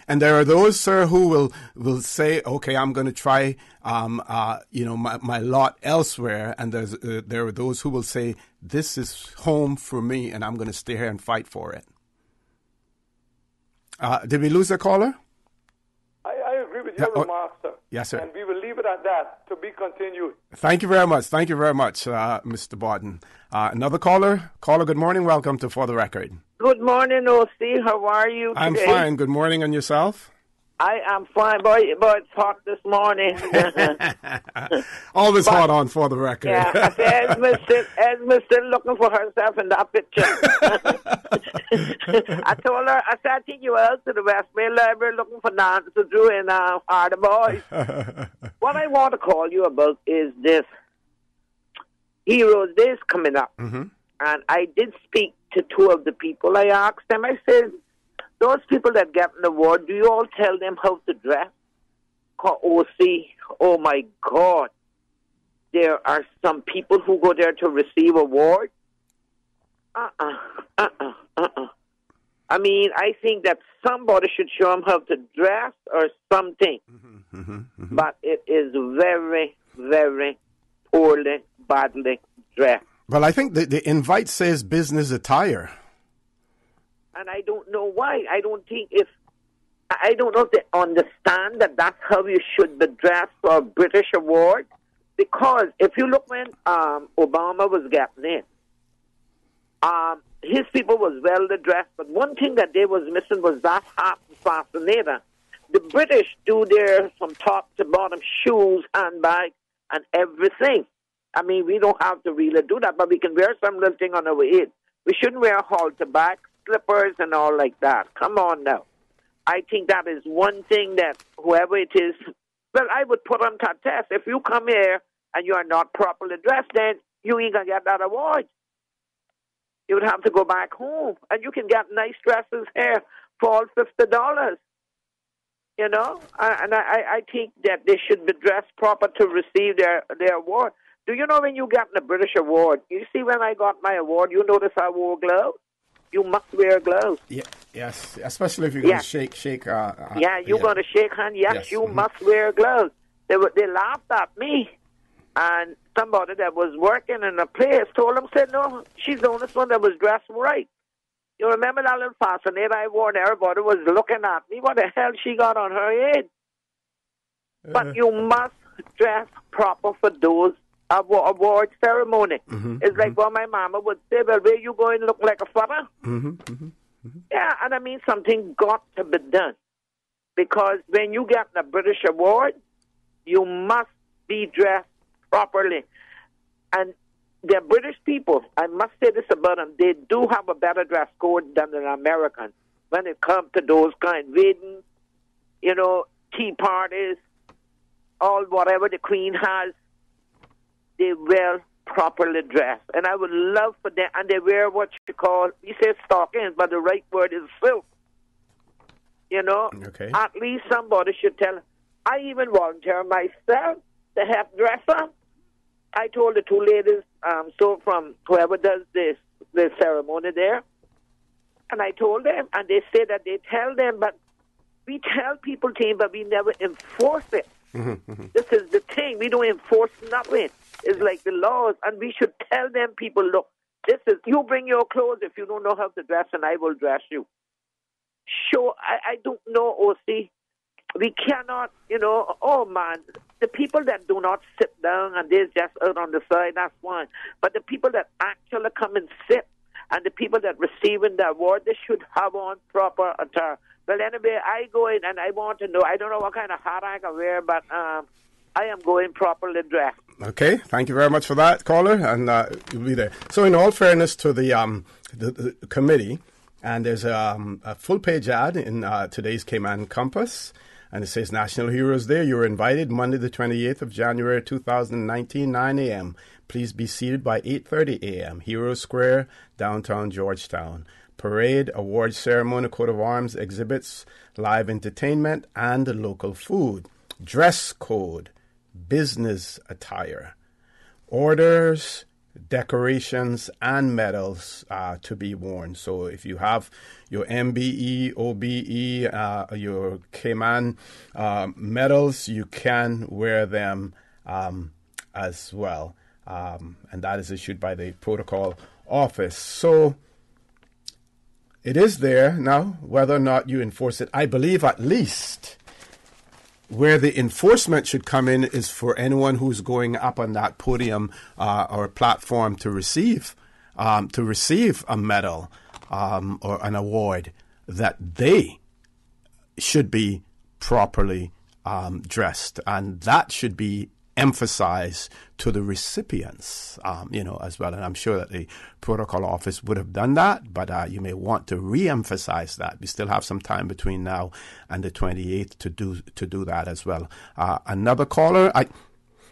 And there are those, sir, who will say, okay, I'm going to try, my lot elsewhere. And there are those who will say, this is home for me, and I'm going to stay here and fight for it. Did we lose a caller? I agree with your remarks, sir. Yes, sir. And we will leave it at that, to be continued. Thank you very much. Thank you very much, Mr. Barton. Another caller. Caller, good morning. Welcome to For the Record. Good morning, O.C. How are you today? I'm fine. Good morning. And yourself? I am fine, boy. It's hot this morning. Always hot on For the Record. Yeah, Esme still looking for herself in that picture. I told her, I said, I think you were out to the West Bay Library looking for Nancy Drew and Are the Boys. What I want to call you about is this. Heroes Day is coming up. And I did speak to two of the people. I asked them, I said, those people that get an award, do you all tell them how to dress? Oh my God. There are some people who go there to receive awards. I mean, I think that somebody should show them how to dress or something. But it is very, very poorly, badly dressed. Well, I think the invite says business attire. And I don't know why. I don't know if they understand that that's how you should be dressed for a British award. Because if you look when Obama was getting in, his people was well dressed, but one thing that they was missing was that hat and fascinator. The British do their from top to bottom shoes, handbag, and everything. I mean, we don't have to really do that, but we can wear some little thing on our head. We shouldn't wear halter back, slippers, and all like that. Come on now. I think that is one thing that whoever it is, well, I would put on that test. If you come here and you are not properly dressed, then you ain't going to get that award. You would have to go back home. And you can get nice dresses here for all $50. You know? And I think that they should be dressed proper to receive their award. Do you know when you get a British award? You see, when I got my award, you notice I wore gloves. You must wear gloves. Yeah, yes, especially if you're going to shake. You're going to shake hands. Yes, you must wear gloves. They laughed at me. And somebody that was working in a place told them, said, no, she's the only one that was dressed right. You remember that little fascinator I wore and everybody was looking at me? What the hell she got on her head? But you must dress proper for those award ceremony. It's like what my mama would say, well, where you going look like a father? Yeah, and I mean, something got to be done. Because when you get a British award, you must be dressed properly. And the British people, I must say this about them, they do have a better dress code than the Americans when it comes to those kind of weddings, tea parties, all whatever the Queen has, they wear properly dressed. And I would love for them, and they wear what you call, we say stockings, but the right word is silk. Okay. At least somebody should tell. I even volunteer myself to help dress up. I told the two ladies, so from whoever does the ceremony there, and I told them, and they say that they tell them, but we tell people things, but we never enforce it. This is the thing. We don't enforce nothing. It's like the laws, and we should tell them, people, look, this is, you bring your clothes if you don't know how to dress, and I will dress you. Sure, I don't know, O.C. We cannot, oh man, the people that do not sit down and they're just out on the side, that's one. But the people that actually come and sit, and the people that receiving the award, they should have on proper attire. Well, anyway, I go in and I want to know, I don't know what kind of hat I can wear, but I am going properly dressed. Okay, thank you very much for that, caller, and you'll be there. So in all fairness to the committee, and there's a full-page ad in today's Cayman Compass, and it says National Heroes Day. You're invited Monday the 28th of January 2019, 9 a.m. Please be seated by 8:30 a.m. Hero Square, downtown Georgetown. Parade, award ceremony, coat of arms, exhibits, live entertainment, and local food. Dress code, business attire. Orders, decorations, and medals to be worn. So if you have your MBE, OBE, your Cayman medals, you can wear them as well. And that is issued by the protocol office. So it is there now. Whether or not you enforce it, I believe at least where the enforcement should come in is for anyone who's going up on that podium or platform to receive a medal or an award, that they should be properly dressed, and that should be emphasized to the recipients, as well. And I'm sure that the protocol office would have done that, but you may want to re-emphasize that. We still have some time between now and the 28th to do that as well. Another caller.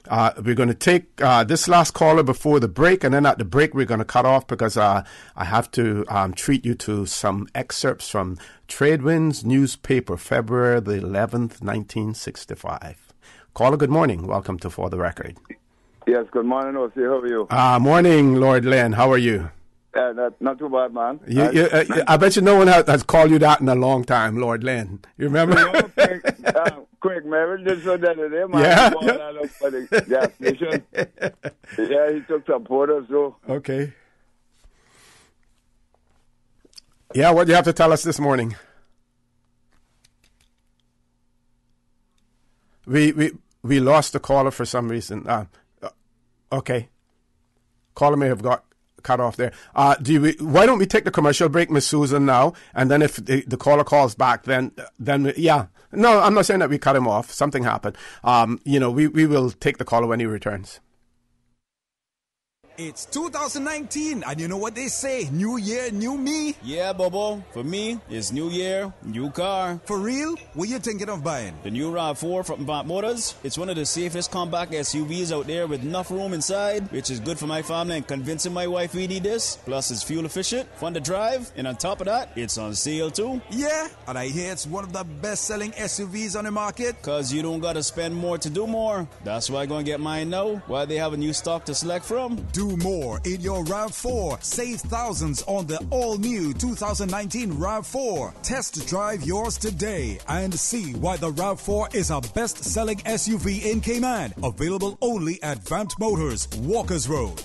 We're going to take this last caller before the break, and then at the break we're going to cut off because I have to treat you to some excerpts from Tradewinds newspaper, February the 11th, 1965. Caller, good morning. Welcome to For the Record. Yes, good morning, O.C. How are you? Morning, Lord Len. How are you? Not too bad, man. I bet you no one has called you that in a long time, Lord Len. You remember? Quick, Mary did so that today, man. Yeah, he took some photos, so. Okay. Yeah, what do you have to tell us this morning? We lost the caller for some reason. Okay. Caller may have got cut off there. Why don't we take the commercial break, Miss Susan, now, and then if the caller calls back, then yeah. No, I'm not saying that we cut him off. Something happened. We will take the caller when he returns. It's 2019, and you know what they say, new year, new me? Yeah, Bobo. For me, it's new year, new car. For real? What you thinking of buying? The new RAV4 from Avant Motors. It's one of the safest compact SUVs out there with enough room inside, which is good for my family and convincing my wife we need this. Plus, it's fuel efficient, fun to drive, and on top of that, it's on sale too. Yeah, and I hear it's one of the best-selling SUVs on the market. Cause you don't gotta spend more to do more. That's why I'm gonna get mine now, while they have a new stock to select from. Do more in your RAV4. Save thousands on the all-new 2019 RAV4. Test drive yours today and see why the RAV4 is a best-selling SUV in Cayman. Available only at Vamped Motors, Walkers Road.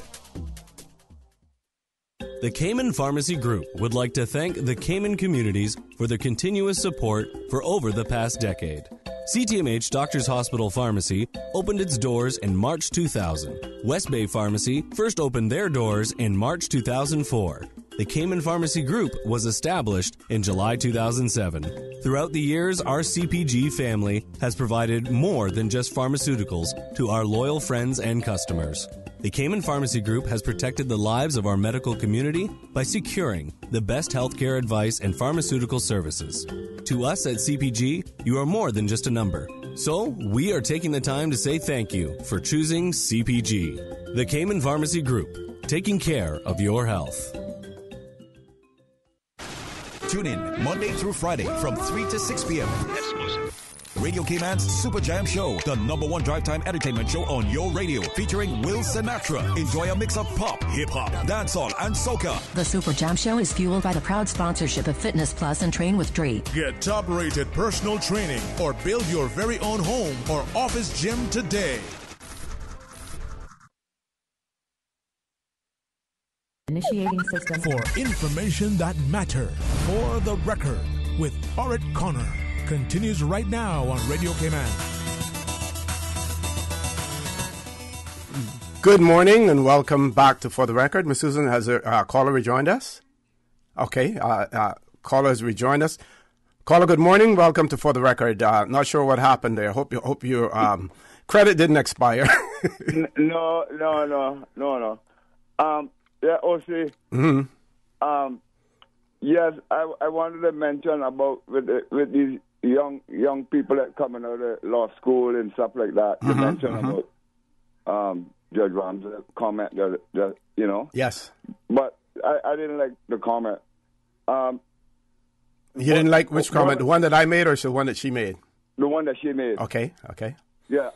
The Cayman Pharmacy Group would like to thank the Cayman communities for their continuous support for over the past decade. CTMH Doctors Hospital Pharmacy opened its doors in March 2000. West Bay Pharmacy first opened their doors in March 2004. the Cayman Pharmacy Group was established in July 2007. Throughout the years, our CPG family has provided more than just pharmaceuticals to our loyal friends and customers. The Cayman Pharmacy Group has protected the lives of our medical community by securing the best healthcare advice and pharmaceutical services. To us at CPG, you are more than just a number. So, we are taking the time to say thank you for choosing CPG. The Cayman Pharmacy Group, taking care of your health. Tune in Monday through Friday from 3 to 6 p.m. Radio Cayman's Super Jam Show, the #1 drive time entertainment show on your radio, featuring Will Sinatra. Enjoy a mix of pop, hip-hop, dancehall, and soca. The Super Jam Show is fueled by the proud sponsorship of Fitness Plus and Train with Dre. Get top-rated personal training or build your very own home or office gym today. Initiating system. For information that matter, For the Record with Orrett Connor continues right now on Radio Cayman. Good morning and welcome back to For the Record. Ms. Susan, has a caller rejoined us? Okay, caller has rejoined us. Caller, good morning. Welcome to For the Record. Not sure what happened there. Hope your credit didn't expire. No. Yeah, OC. Mm-hmm. Yes, I wanted to mention about with these young people that coming out of law school and stuff like that. You mentioned about Judge Ramsey's comment that you know. Yes. But I didn't like the comment. You didn't like which comment? The one that I made or the one that she made? The one that she made. Okay. Yeah.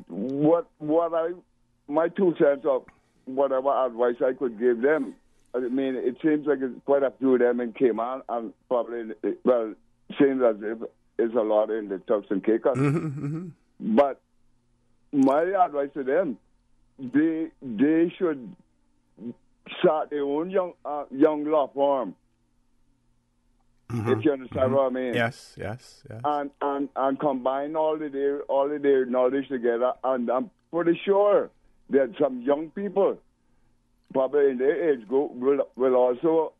My 2 cents of whatever advice I could give them. I mean, it seems like it's quite a few of them in Cayman, and probably, well, seems as if it's a lot in the Turks and Caicos. But my advice to them, they should start their own young law firm. If you understand what I mean. Yes. And combine all of their knowledge together, and I'm pretty sure that some young people, probably in their age group, will also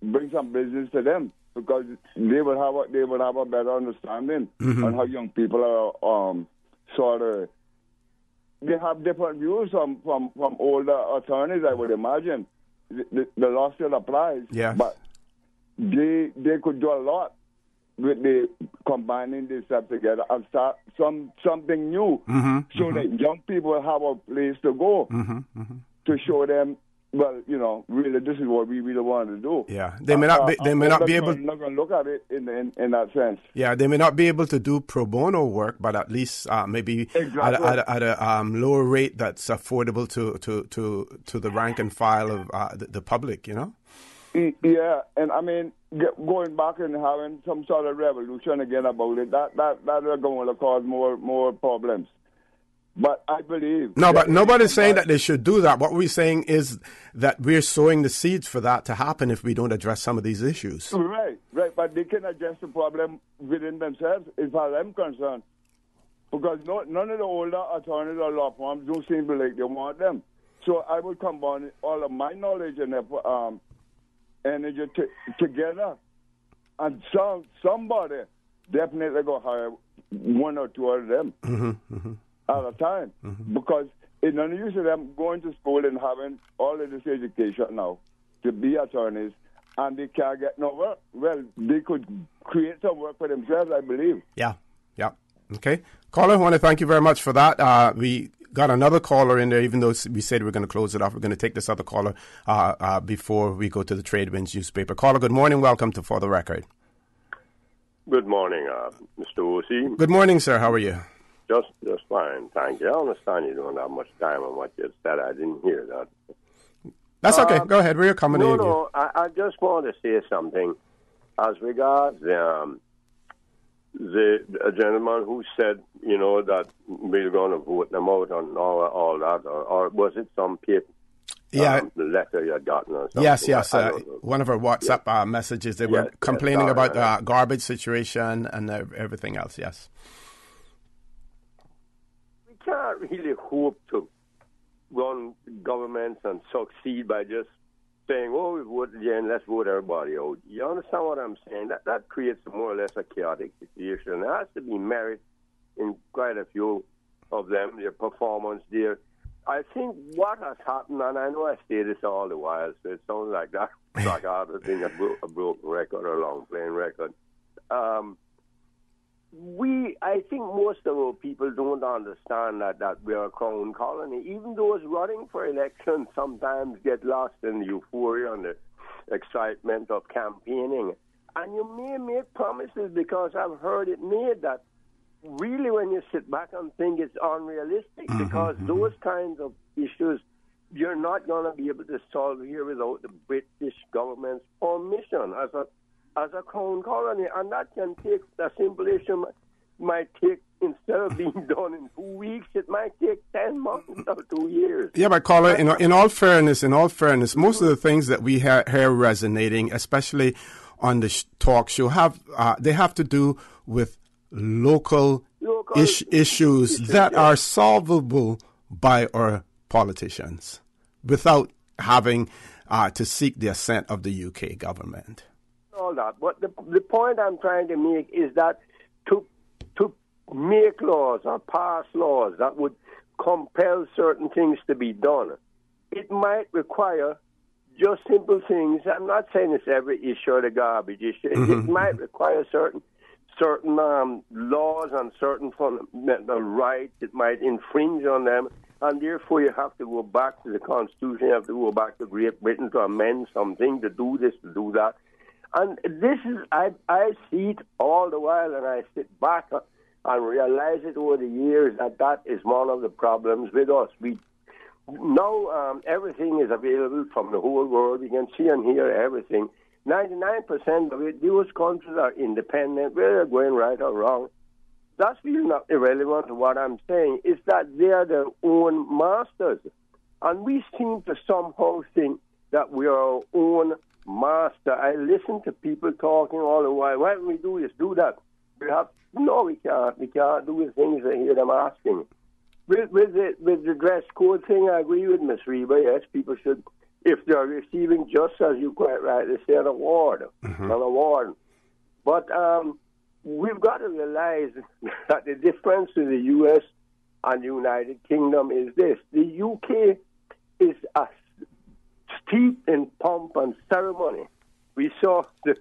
bring some business to them, because they will have a better understanding on how young people are sort of. They have different views from older attorneys, I would imagine. The law still applies, but they could do a lot with the combining this stuff together and start something new, so that young people have a place to go to show them, well, you know, really this is what we really want to do. Yeah, they may not be able. I'm not going to look at it in that sense. Yeah, they may not be able to do pro bono work, but at least maybe at a lower rate that's affordable to the rank and file of the public. You know. Yeah, and I mean, going back and having some sort of revolution again about it, that is going to cause more problems. But I believe... No, but nobody's saying that they should do that. What we're saying is that we're sowing the seeds for that to happen if we don't address some of these issues. Right. But they can address the problem within themselves, as far as I'm concerned. Because none of the older attorneys or law firms don't seem to like they want them. So I would combine all of my knowledge and energy together, and somebody definitely go hire 1 or 2 of them at a time, because it's none use of them going to school and having all of this education now to be attorneys, and they can't get no work. Well, they could create some work for themselves, I believe. Yeah. Okay. Caller, I want to thank you very much for that. We got another caller in there, even though we said we're going to close it off. We're going to take this other caller before we go to the Trade Winds newspaper. Caller, good morning. Welcome to For the Record. Good morning, Mr. O.C. Good morning, sir. How are you? Just fine, thank you. I understand you don't have much time on what you said. I didn't hear that. That's okay. Go ahead. We're accommodating you. No, I just want to say something as regards the gentleman who said, you know, that we're going to vote them out and all that, or was it some paper? Letter you had gotten or something? Yes. One of our WhatsApp messages. They were complaining about the garbage situation and everything else. Yes. We can't really hope to run governments and succeed by just saying, oh, we voted again, let's vote everybody out. You understand what I'm saying? That creates more or less a chaotic situation. There has to be merit in quite a few of them, their performance there. I think what has happened, and I know I say this all the while, so it sounds like that, like I was being a broken record or a long-playing record. I think most of our people don't understand that we are a crown colony. Even those running for election sometimes get lost in the euphoria and the excitement of campaigning. And you may make promises, because I've heard it made, that really when you sit back and think it's unrealistic, because those kinds of issues you're not going to be able to solve here without the British government's permission as a crown colony. And that can take, a simple issue might take, instead of being done in 2 weeks, it might take 10 months or 2 years. Yeah, but caller, in all fairness, most of the things that we hear resonating, especially on the talk show, they have to do with local issues that are solvable by our politicians without having to seek the assent of the UK government. All that. But the point I'm trying to make is that to make laws or pass laws that would compel certain things to be done, it might require just simple things. I'm not saying it's every issue or the garbage issue. It might require certain laws and certain fundamental rights. It might infringe on them, and therefore you have to go back to the Constitution. You have to go back to Great Britain to amend something, to do this, to do that. And this is, I see it all the while, and I sit back and realize it over the years that is one of the problems with us. Now everything is available from the whole world. We can see and hear everything. 99% of it, those countries are independent, whether they're going right or wrong. That's really not irrelevant to what I'm saying. It's that they are their own masters. And we seem to somehow think that we are our own master. I listen to people talking all the while. Why don't we do this, do that? We can't. We can't do the things I hear them asking. With the dress code thing, I agree with Ms. Reba. Yes, people should, if they're receiving, just as you quite rightly say, an award. But we've got to realize that the difference with the U.S. and the United Kingdom is this. The U.K. is steeped in pomp and ceremony. We saw the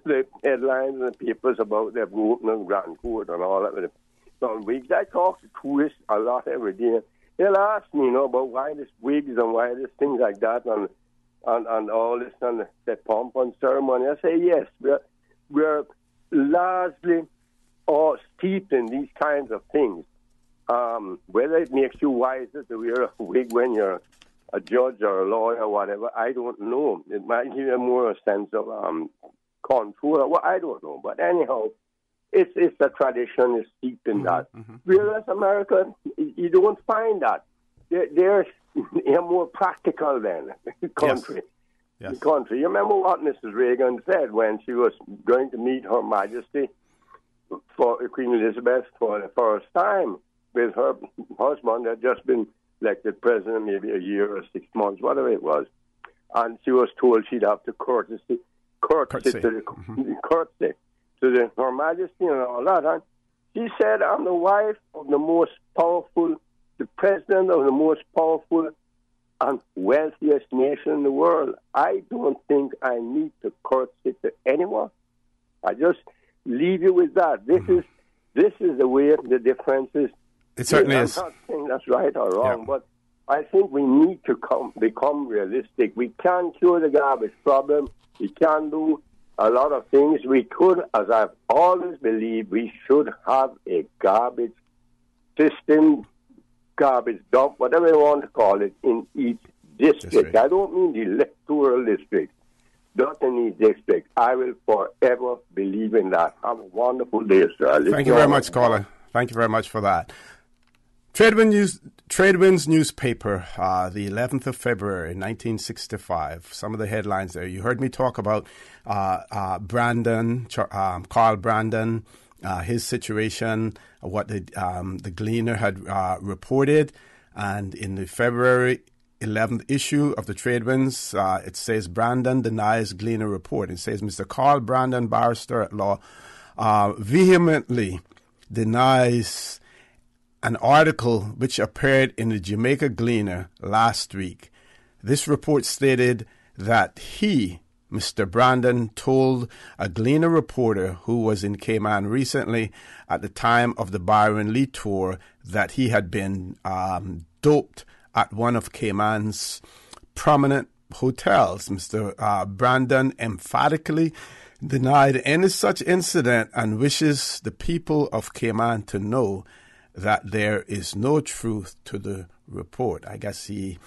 headlines in the papers about their opening Grand Court and all that. Some weeks I talk to tourists a lot every day. They'll ask me, about why this wigs and why this things like that and all this and the pomp and ceremony. I say yes, we're largely all steeped in these kinds of things. Whether it makes you wiser to wear a wig when you're a judge or a lawyer or whatever, I don't know. It might give you more a sense of control. Well, I don't know. But anyhow, it's a tradition, it's steeped in that. Whereas America, you don't find that. They're more practical than the country. Yes. The country. You remember what Mrs. Reagan said when she was going to meet Her Majesty, for Queen Elizabeth, for the first time with her husband had just been elected president, maybe a year or 6 months, whatever it was. And she was told she'd have to courtesy to Her Majesty and all that. And she said, I'm the wife of the most powerful, the president of the most powerful and wealthiest nation in the world. I don't think I need to courtesy to anyone. I just leave you with that. This is the way the difference is. It certainly is. I'm not saying that's right or wrong, but I think we need to become realistic. We can't cure the garbage problem. We can't do a lot of things. We could, as I've always believed, we should have a garbage system, garbage dump, whatever you want to call it, in each district. I don't mean the electoral district, not in each district. I will forever believe in that. Have a wonderful day, sir. Thank you very much, caller. Thank you very much for that. Tradewinds newspaper, the 11th of February, 1965. Some of the headlines there. You heard me talk about Carl Brandon, his situation, what the Gleaner had reported. And in the February 11th issue of the Tradewinds. It says Brandon denies Gleaner report. It says Mr. Carl Brandon, barrister at law, vehemently denies an article which appeared in the Jamaica Gleaner last week. This report stated that he, Mr. Brandon, told a Gleaner reporter who was in Cayman recently at the time of the Byron Lee tour that he had been doped at one of Cayman's prominent hotels. Mr. Brandon emphatically denied any such incident and wishes the people of Cayman to know that there is no truth to the report. I guess he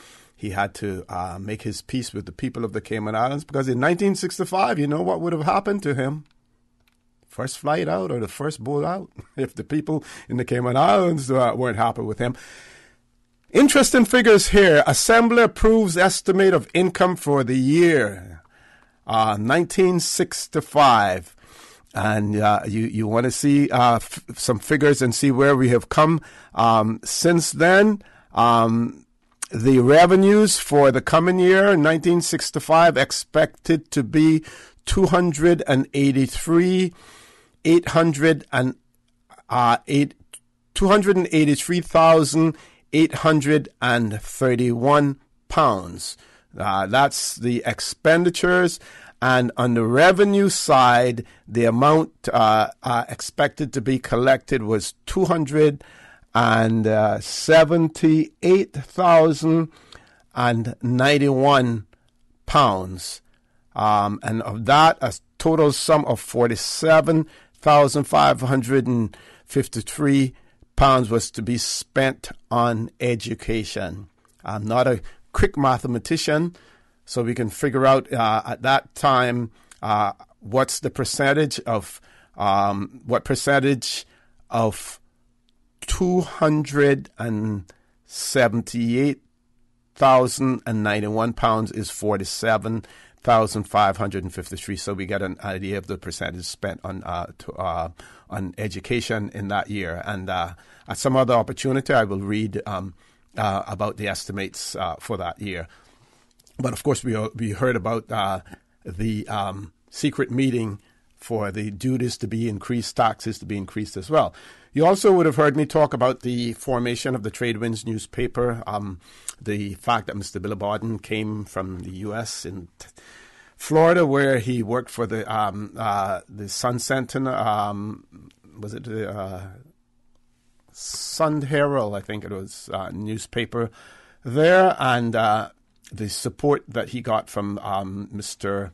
had to make his peace with the people of the Cayman Islands, because in 1965, you know what would have happened to him? First flight out or the first boat out, if the people in the Cayman Islands weren't happy with him. Interesting figures here. Assembly approves estimate of income for the year 1965. And you want to see some figures and see where we have come since then. The revenues for the coming year, 1965, expected to be £283,831. That's the expenditures. And on the revenue side, the amount expected to be collected was £278,091. And of that, a total sum of £47,553 was to be spent on education. I'm not a quick mathematician, so we can figure out at that time what's the percentage of £278,091 is 47,553. So we get an idea of the percentage spent on education in that year. And at some other opportunity, I will read about the estimates for that year. But of course, we heard about the secret meeting for the duties to be increased, taxes to be increased as well. You also would have heard me talk about the formation of the Tradewinds newspaper, the fact that Mr. Billy Borden came from the U.S. in Florida, where he worked for the Sun Sentinel, was it the Sun Herald, I think it was, newspaper there, and the support that he got from Mr.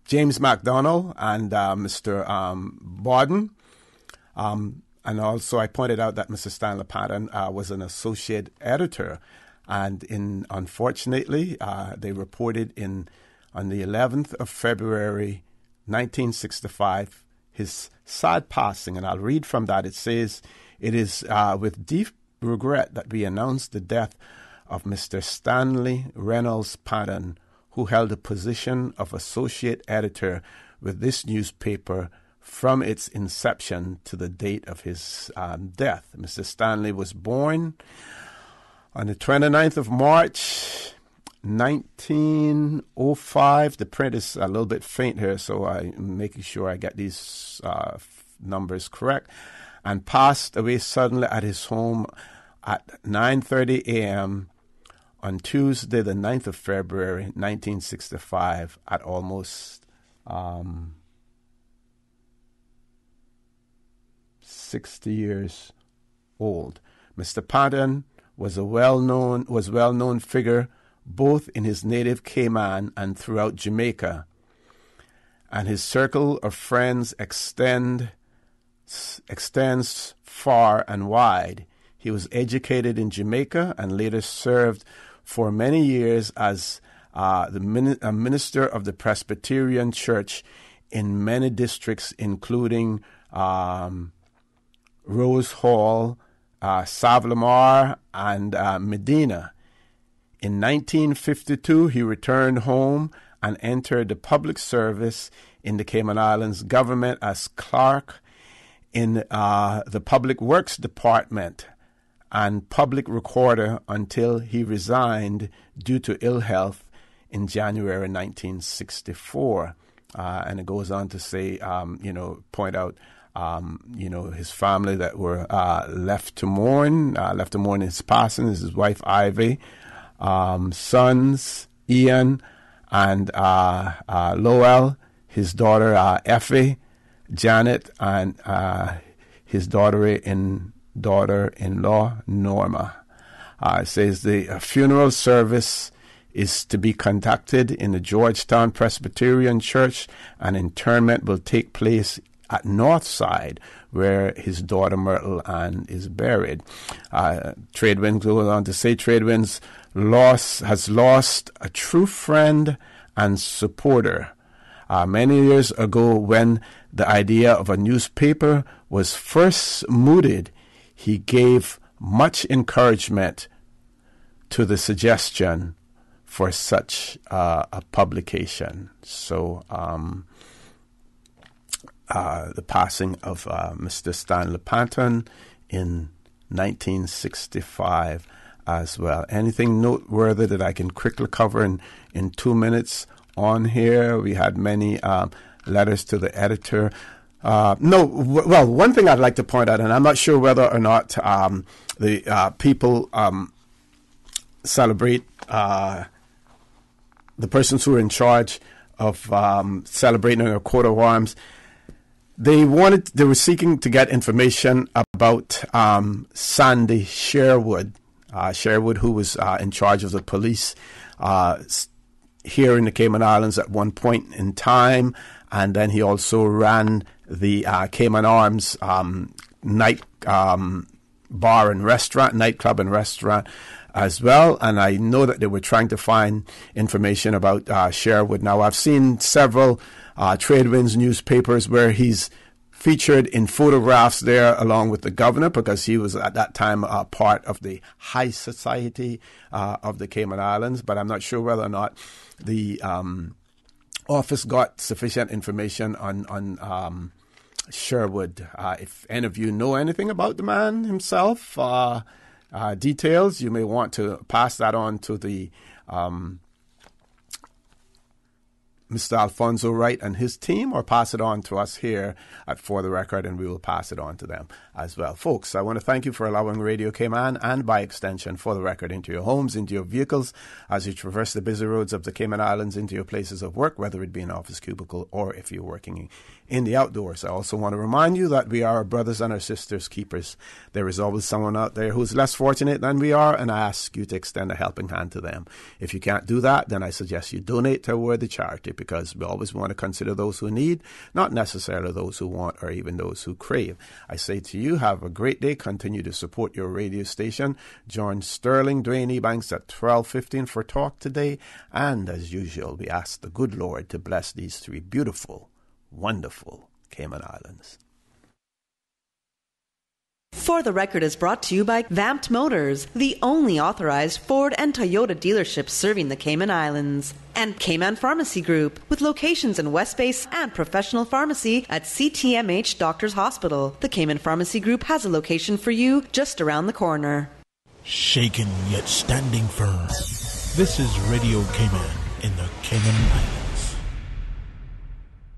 James McDonnell and Mr. Borden. And also I pointed out that Mr. Stanley Patton was an associate editor. And unfortunately, they reported on the 11th of February, 1965, his sad passing. And I'll read from that. It says, "It is with deep regret that we announce the death of Mr. Stanley Reynolds Patton, who held the position of associate editor with this newspaper from its inception to the date of his death." Mr. Stanley was born on the 29th of March, 1905. The print is a little bit faint here, so I'm making sure I get these numbers correct. And passed away suddenly at his home at 9:30 a.m. on Tuesday, the 9th of February, 1965, at almost 60 years old. Mr. Patton was a well-known figure both in his native Cayman and throughout Jamaica, and his circle of friends extends far and wide. He was educated in Jamaica and later served for many years as a minister of the Presbyterian Church in many districts, including Rose Hall, Savlamar, and Medina. In 1952, he returned home and entered the public service in the Cayman Islands government as clerk in the Public Works Department and public recorder until he resigned due to ill health in January 1964. And it goes on to say, point out, his family that were left to mourn his passing, his wife Ivy, sons Ian and Lowell, his daughter Effie, Janet, and his daughter-in-law Norma. It says the funeral service is to be conducted in the Georgetown Presbyterian Church, and interment will take place at Northside, where his daughter Myrtle Ann is buried. Tradewinds goes on to say Tradewinds has lost a true friend and supporter. Many years ago, when the idea of a newspaper was first mooted, he gave much encouragement to the suggestion for such a publication. So the passing of Mr. Stanley Panton in 1965 as well. Anything noteworthy that I can quickly cover in 2 minutes on here? We had many letters to the editor. One thing I'd like to point out, and I'm not sure whether or not the people celebrate the persons who are in charge of celebrating a coat of arms. They were seeking to get information about Sandy Sherwood, who was in charge of the police here in the Cayman Islands at one point in time, and then he also ran the Cayman Arms nightclub and restaurant as well. And I know that they were trying to find information about Sherwood. Now, I've seen several Tradewinds newspapers where he's featured in photographs there along with the governor, because he was at that time part of the high society of the Cayman Islands. But I'm not sure whether or not the office got sufficient information on Sherwood. If any of you know anything about the man himself, details, you may want to pass that on to the Mr. Alfonso Wright and his team, or pass it on to us here at For the Record, and we will pass it on to them as well. Folks, I want to thank you for allowing Radio Cayman, and by extension For the Record, into your homes, into your vehicles, as you traverse the busy roads of the Cayman Islands, into your places of work, whether it be an office cubicle or if you're working in the outdoors. I also want to remind you that we are our brothers and our sisters' keepers. There is always someone out there who's less fortunate than we are, and I ask you to extend a helping hand to them. If you can't do that, then I suggest you donate to a worthy charity, because we always want to consider those who need, not necessarily those who want or even those who crave. I say to you, have a great day. Continue to support your radio station. Join Sterling Dwayne Ebanks at 12:15 for Talk today. And as usual, we ask the good Lord to bless these three beautiful, wonderful Cayman Islands. For the Record is brought to you by Vamped Motors, the only authorized Ford and Toyota dealership serving the Cayman Islands. And Cayman Pharmacy Group, with locations in West Base and professional pharmacy at CTMH Doctors Hospital. The Cayman Pharmacy Group has a location for you just around the corner. Shaken yet standing firm. This is Radio Cayman in the Cayman Islands.